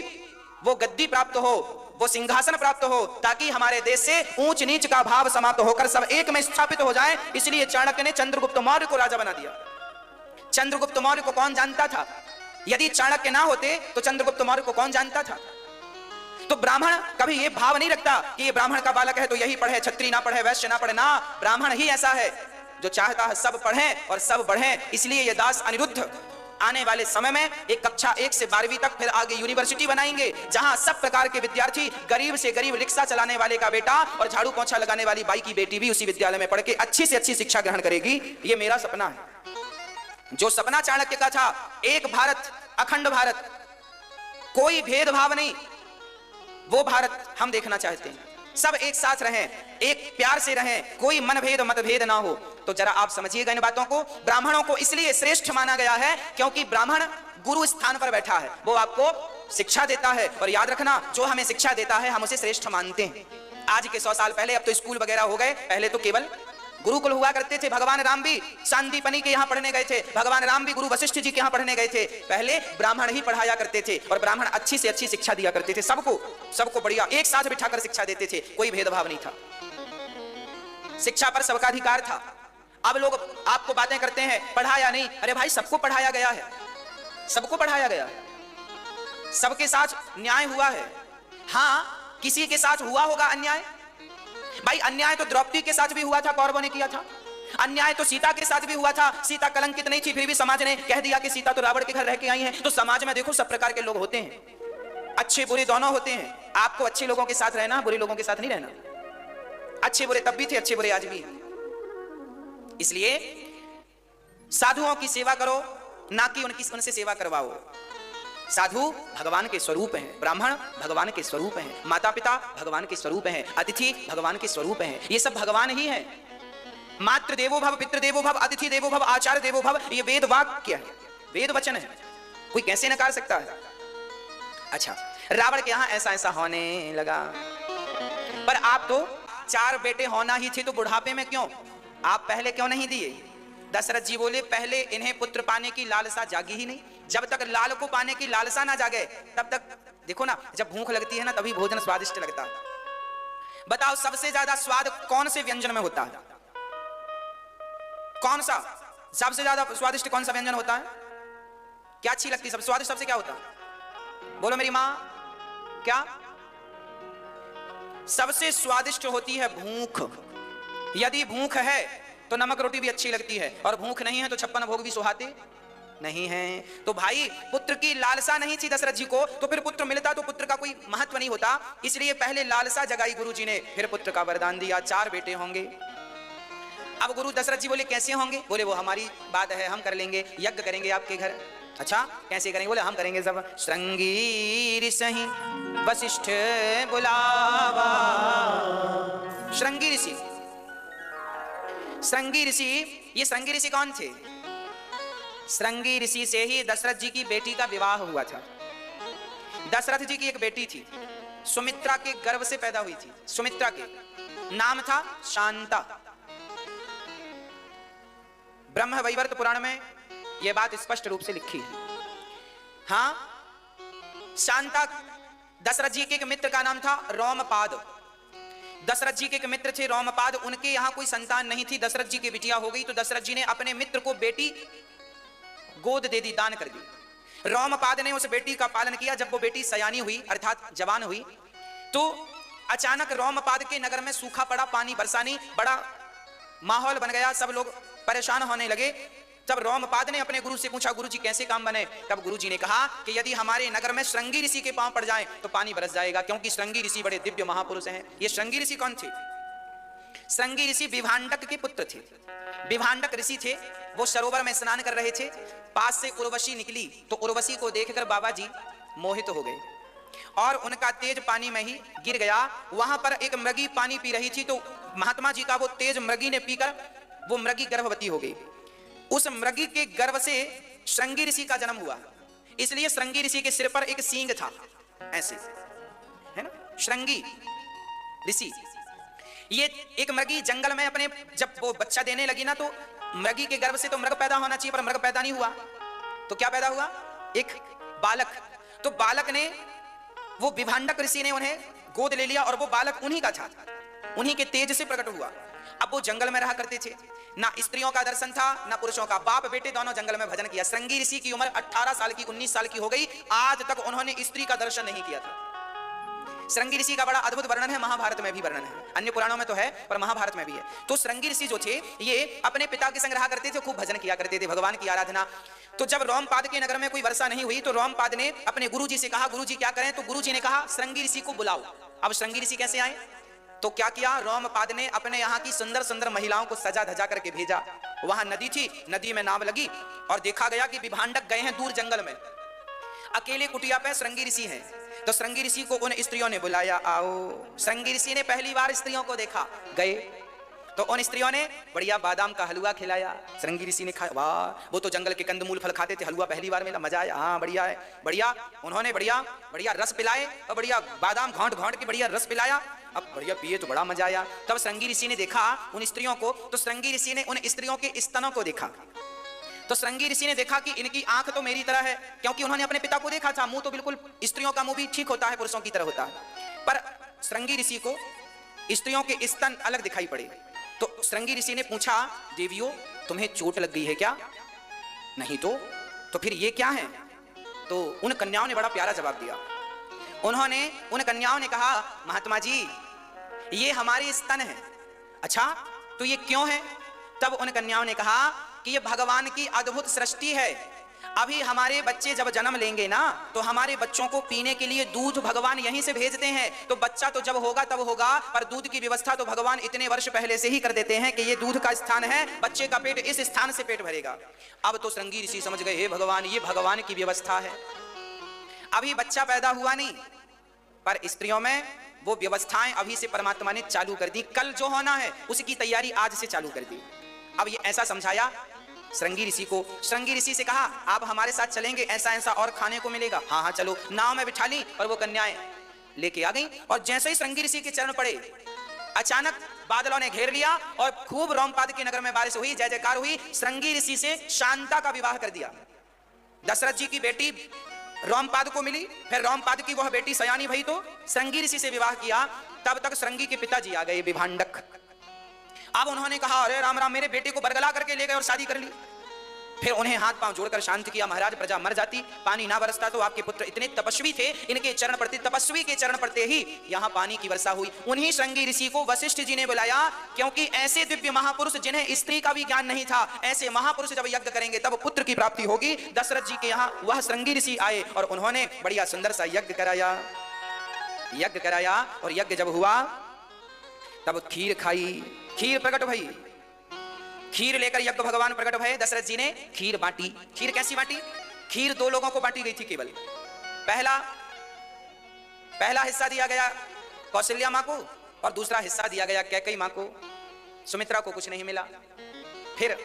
वो गद्दी प्राप्त हो, वो सिंहासन प्राप्त हो, ताकि हमारे देश से ऊंच नीच का भाव समाप्त होकर सब एक में स्थापित हो जाए। इसलिए चाणक्य ने चंद्रगुप्त मौर्य को राजा बना दिया। चंद्रगुप्त मौर्य को कौन जानता था? यदि चाणक्य ना होते तो चंद्रगुप्त मौर्य को कौन जानता था? तो ब्राह्मण कभी ये भाव नहीं रखता कि ये ब्राह्मण का बालक है तो यही पढ़े, क्षत्रिय ना पढ़े, वैश्य ना पढ़े। ना, ब्राह्मण ही ऐसा है जो चाहता है सब पढ़ें और सब बढ़ें। इसलिए ये दास अनिरुद्ध आने वाले समय में एक कक्षा 1 से 12वीं तक, फिर आगे यूनिवर्सिटी बनाएंगे, जहां सब प्रकार के विद्यार्थी, गरीब से गरीब रिक्शा चलाने वाले का बेटा और झाड़ू पोंछा लगाने वाली बाई की बेटी भी उसी विद्यालय में पढ़ के अच्छी से अच्छी शिक्षा ग्रहण करेगी। ये मेरा सपना है। जो सपना चाणक्य का था, एक भारत, अखंड भारत, कोई भेदभाव नहीं, वो भारत हम देखना चाहते हैं। सब एक साथ रहें, एक प्यार से रहें, कोई मनभेद मतभेद ना हो। तो जरा आप समझिएगा इन बातों को। ब्राह्मणों को इसलिए श्रेष्ठ माना गया है क्योंकि ब्राह्मण गुरु स्थान पर बैठा है, वो आपको शिक्षा देता है। और याद रखना, जो हमें शिक्षा देता है हम उसे श्रेष्ठ मानते हैं। आज के 100 साल पहले, अब तो स्कूल वगैरह हो गए, पहले तो केवल गुरुकुल हुआ करते थे। भगवान राम भी शांतिपनी के यहाँ पढ़ने गए थे, भगवान राम भी गुरु वशिष्ठ जी के यहाँ पढ़ने गए थे। पहले ब्राह्मण ही पढ़ाया करते थे, और ब्राह्मण अच्छी से अच्छी शिक्षा दिया करते थे, सबको बढ़िया एक साथ बिठाकर शिक्षा देते थे, कोई भेदभाव नहीं था। शिक्षा पर सबका अधिकार था। अब लोग आपको बातें करते हैं, पढ़ाया नहीं। अरे भाई, सबको पढ़ाया गया है, सबको पढ़ाया गया है, सबके साथ न्याय हुआ है। हाँ, किसी के साथ हुआ होगा अन्याय। भाई, अन्याय तो द्रौपदी के साथ भी हुआ था, कौरवों ने किया था। अन्याय तो सीता के साथ भी हुआ था, सीता कलंकित नहीं थी, फिर भी समाज ने कह दिया कि सीता तो रावण के घर रह के आई है। तो समाज में देखो सब प्रकार के लोग होते हैं, अच्छे बुरे दोनों होते हैं। आपको अच्छे लोगों के साथ रहना, बुरे लोगों के साथ नहीं रहना। अच्छे बुरे तब भी थे, अच्छे बुरे आज भी। इसलिए साधुओं की सेवा करो, ना कि उनसे सेवा करवाओ। साधु भगवान के स्वरूप हैं, ब्राह्मण भगवान के स्वरूप हैं, माता पिता भगवान के स्वरूप हैं, अतिथि भगवान के स्वरूप हैं। ये सब भगवान ही हैं। मातृ देवो भव, पितृ देवो भव, अतिथि देवो भव, आचार्य देवो भव, ये वेद वाक्य है, वेद वचन है, कोई कैसे नकार सकता है? अच्छा, रावण के यहां ऐसा ऐसा होने लगा, पर आप तो 4 बेटे होना ही थे, तो बुढ़ापे में क्यों? आप पहले क्यों नहीं दिए? दशरथ जी बोले, पहले इन्हें पुत्र पाने की लालसा जागी ही नहीं। जब तक लाल को पाने की लालसा ना जागे, तब तक देखो ना, जब भूख लगती है ना, तभी भोजन स्वादिष्ट लगता है। बताओ, सबसे ज्यादा स्वाद कौन से व्यंजन में होता है? कौन सा सबसे ज्यादा स्वादिष्ट कौन सा व्यंजन होता है? क्या अच्छी लगती है? सब स्वादिष्ट सबसे क्या होता है? बोलो मेरी मां क्या? सबसे स्वादिष्ट होती है भूख। यदि भूख है तो नमक रोटी भी अच्छी लगती है, और भूख नहीं है तो 56 भोग भी सुहाते नहीं है। तो भाई पुत्र की लालसा नहीं थी दशरथ जी को, तो फिर पुत्र मिलता तो पुत्र का कोई महत्व नहीं होता, इसलिए पहले लालसा जगाई गुरु जी ने, फिर पुत्र का वरदान दिया 4 बेटे होंगे। अब गुरु दशरथ जी बोले कैसे होंगे? बोले वो हमारी बात है, हम कर लेंगे, यज्ञ करेंगे आपके घर। अच्छा कैसे करेंगे? बोले हम करेंगे सब। श्रृंगी ऋषि वशिष्ठ बुलावा। श्रृंगी ऋषि, श्रृंगी ऋषि, ये श्रृंगी ऋषि कौन थे? श्रृंगी ऋषि से ही दशरथ जी की बेटी का विवाह हुआ था। दशरथ जी की एक बेटी थी, सुमित्रा के गर्भ से पैदा हुई थी। सुमित्रा के नाम था शांता। ब्रह्म वैवर्त पुराण में यह बात स्पष्ट रूप से लिखी है। हां, शांता दशरथ जी के एक मित्र का नाम था रोमपाद। दशरथ जी के एक मित्र थे रोमपाद, उनके यहां कोई संतान नहीं थी। दशरथ जी की बिटिया हो गई तो दशरथ जी ने अपने मित्र को बेटी गोद दे दी, दान कर दी। रोमपाद ने उस बेटी का पालन किया। जब वो बेटी सयानी हुई अर्थात जवान हुई तो अचानक रोमपाद के नगर में सूखा पड़ा, पानी बरसा नहीं, बड़ा माहौल बन गया, सब लोग परेशान होने लगे। तब रोमपाद ने अपने गुरु से पूछा, गुरु जी कैसे काम बने? तब गुरु जी ने कहा कि यदि हमारे नगर में श्रृंगी ऋषि के पांव पड़ जाएं तो पानी बरस जाएगा, क्योंकि श्रृंगी ऋषि बड़े दिव्य महापुरुष हैं। ये श्रृंगी ऋषि कौन थे? श्रृंगी ऋषि विभांडक के पुत्र थे। विभांडक ऋषि थे, वो सरोवर में स्नान कर रहे थे, पास से उर्वशी निकली तो उर्वशी को देखकर बाबा जी मोहित हो गए और उनका तेज पानी में ही गिर गया। वहां पर एक मृगी पानी पी रही थी, तो महात्मा जी का वो तेज मृगी ने पीकर वो मृगी गर्भवती हो गई। उस मृगी के गर्भ से श्रृंगी ऋषि का जन्म हुआ, इसलिए श्रृंगी ऋषि के सिर पर एक सींग था, ऐसे है ना, श्रृंगी ऋषि। ये एक मृगी जंगल में अपने जब वो बच्चा देने लगी ना, तो मृगी के गर्भ से तो मृग पैदा होना चाहिए, पर मृग पैदा नहीं हुआ, तो क्या पैदा हुआ? एक बालक। तो बालक ने, वो विभांडक ऋषि ने उन्हें गोद ले लिया और वो बालक उन्हीं का था, उन्हीं के तेज से प्रकट हुआ। अब वो जंगल में रहा करते थे, ना स्त्रियों का दर्शन था ना पुरुषों का, बाप बेटे दोनों जंगल में भजन किया। श्रृंगी ऋषि की उम्र 18 साल की 19 साल की हो गई, आज तक उन्होंने स्त्री का दर्शन नहीं किया था। श्रृंगी ऋषि का बड़ा अद्भुत वर्णन है, महाभारत में भी वर्णन है, अन्य पुराणों में तो है पर महाभारत में भी है। तो श्रृंगी ऋषि जो थे ये अपने पिता के संग रहा करते थे, खूब भजन किया करते थे, भगवान की आराधना। तो जब रोमपाद के नगर में कोई वर्षा नहीं हुई तो रोमपाद ने अपने गुरुजी से कहा, गुरुजी क्या करें? तो गुरुजी ने कहा श्रृंगी ऋषि को बुलाओ। अब श्रृंगी ऋषि कैसे आए? तो क्या किया, रोमपाद ने अपने यहाँ की सुंदर सुंदर महिलाओं को सजा धजा करके भेजा। वहां नदी थी, नदी में नाव लगी और देखा गया कि विभांडक गए हैं दूर जंगल में, अकेले कुटिया पे श्रृंगी ऋषि हैं। तो श्रृंगी ऋषि को उन स्त्रियों ने बुलाया, आओ। श्रृंगी ऋषि ने पहली बार स्त्रियों को देखा, गए तो उन स्त्रियों ने बढ़िया बादाम का हलवा खिलाया। श्रृंगी ऋषि ने खाया, वाह, वो तो जंगल के कंदमूल फल खाते थे, हलवा पहली बार मिला, मजा आया, हाँ बढ़िया है, बढ़िया। उन्होंने बढ़िया बढ़िया रस पिलाए और बढ़िया बादाम घोंट घोंट के बढ़िया रस पिलाया, अब बढ़िया पिए तो बड़ा मजा आया। तब श्रृंगी ऋषि ने देखा उन स्त्रियों को, तो श्रृंगी ऋषि ने उन स्त्रियों के स्तनों को देखा। तो श्रृंगी ऋषि ने देखा कि इनकी आंख तो मेरी तरह है, क्योंकि उन्होंने अपने पिता को देखा था, मुंह तो बिल्कुल स्त्रियों का मुंह भी ठीक होता है, पुरुषों की तरह होता है, पर श्रृंगी ऋषि को स्त्रियों के स्तन अलग दिखाई पड़े। तो श्रृंगी ऋषि ने पूछा, देवियों तुम्हें चोट लग गई है क्या? नहीं तो फिर ये क्या है? तो उन कन्याओं ने बड़ा प्यारा जवाब दिया। उन कन्याओं ने कहा, महात्मा जी ये हमारे स्तन है। अच्छा तो ये क्यों है? तब उन कन्याओं ने कहा कि ये भगवान की अद्भुत सृष्टि है। अभी हमारे बच्चे जब जन्म लेंगे ना, तो हमारे बच्चों को पीने के लिए दूध भगवान यहीं से भेजते हैं। तो बच्चा तो जब होगा तब होगा, पर दूध की व्यवस्था तो भगवान इतने वर्ष पहले से ही कर देते हैं कि ये दूध का स्थान है, बच्चे का पेट इस स्थान से पेट भरेगा। अब तो श्रृंगी ऋषि समझ गए, हे भगवान ये भगवान की व्यवस्था है। अभी बच्चा पैदा हुआ नहीं, पर स्त्रियों में वो व्यवस्थाएं अभी से परमात्मा ने चालू कर दी, कल जो होना है उसकी तैयारी आज से चालू कर दी। अब ये ऐसा समझाया श्रृंगी ऋषि को। श्रृंगी ऋषि से कहा, आप हमारे साथ चलेंगे, ऐसा ऐसा और खाने को मिलेगा। हाँ हाँ चलो। नाव में बिठा ली और वो कन्याएं लेके आ गई। और जैसे ही श्रृंगी ऋषि के चरण पड़े, अचानक बादलों ने घेर लिया और खूब रोमपाद के नगर में बारिश हुई, जय जयकार हुई। श्रृंगी ऋषि से शांता का विवाह कर दिया। दशरथ जी की बेटी रोमपाद को मिली, फिर रोमपाद की वह बेटी सयानी भई तो श्रृंगी ऋषि से विवाह किया। तब तक श्रृंगी के पिताजी आ गए, विभांडक। अब उन्होंने कहा, अरे राम राम, मेरे बेटे को बरगला करके ले गए और शादी कर ली। फिर उन्हें हाथ पांव जोड़कर शांत किया। महाराज, प्रजा मर जाती, पानी ना बरसता तो आपके पुत्र इतने तपस्वी थे, इनके चरण पड़ते, तपस्वी के चरण पड़ते ही यहां पानी की वर्षा हुई। उन्हीं श्रृंगी ऋषि को वशिष्ठ जी ने बुलाया, क्योंकि ऐसे दिव्य महापुरुष जिन्हें स्त्री का भी ज्ञान नहीं था, ऐसे महापुरुष जब यज्ञ करेंगे तब पुत्र की प्राप्ति होगी। दशरथ जी के यहां वह श्रृंगी ऋषि आए और उन्होंने बढ़िया सुंदर सा यज्ञ कराया। यज्ञ कराया और यज्ञ जब हुआ तब खीर खाई, खीर प्रकट भई। खीर लेकर यज्ञ भगवान प्रकट भये। दशरथ जी ने खीर बांटी। खीर कैसी बांटी? खीर दो लोगों को बांटी गई थी केवल। पहला हिस्सा दिया गया कौशल्या मां को और दूसरा हिस्सा दिया गया कैकेयी मां को। सुमित्रा को कुछ नहीं मिला। फिर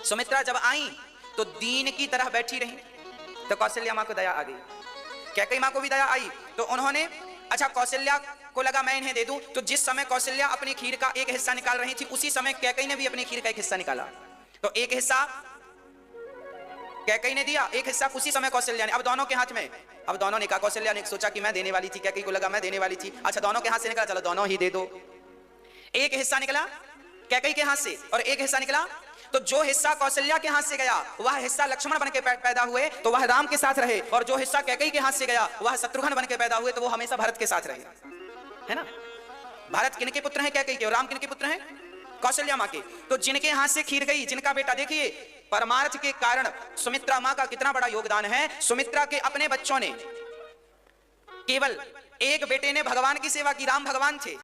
सुमित्रा जब आई तो दीन की तरह बैठी रही, तो कौशल्या मां को दया आ गई, कैकेयी मां को भी दया आई। तो उन्होंने, अच्छा कौशल्या को लगा मैं इन्हें दे दूं, तो जिस समय कौशल्या अपनी खीर का एक हिस्सा निकाल रही थी उसी समय कैकेयी ने भी अपनी खीर का एक हिस्सा निकाला। तो एक हिस्सा कैकेयी ने दिया, एक हिस्सा उसी समय कौशल्या ने। अब दोनों के हाथ में, अब दोनों ने कहा, कौशल्या ने सोचा कि मैं देने वाली थी, कैकेयी को लगा मैं देने वाली थी, अच्छा दोनों के हाथ से निकला, चलो दोनों ही दे दो। एक हिस्सा निकला कैकेयी के हाथ से और एक हिस्सा निकला, तो जो हिस्सा कौशल्या के हाथ से गया वह हिस्सा लक्ष्मण बन के पैदा हुए तो वह राम के साथ रहे, और जो हिस्सा कैकेयी के हाथ से गया वह शत्रुघ्न बन के पैदा हुए तो वो हमेशा भरत के साथ रहे, है ना। भरत किनके पुत्र हैं? कैकेयी के। और राम किनके पुत्र हैं? कौशल्या मां के। तो जिनके हाथ से खीर गई, जिनका बेटा, देखिए परमार्थ के कारण सुमित्रा मां का कितना बड़ा योगदान है। सुमित्रा के अपने बच्चों ने, केवल एक बेटे ने भगवान की सेवा की, राम भगवान थे।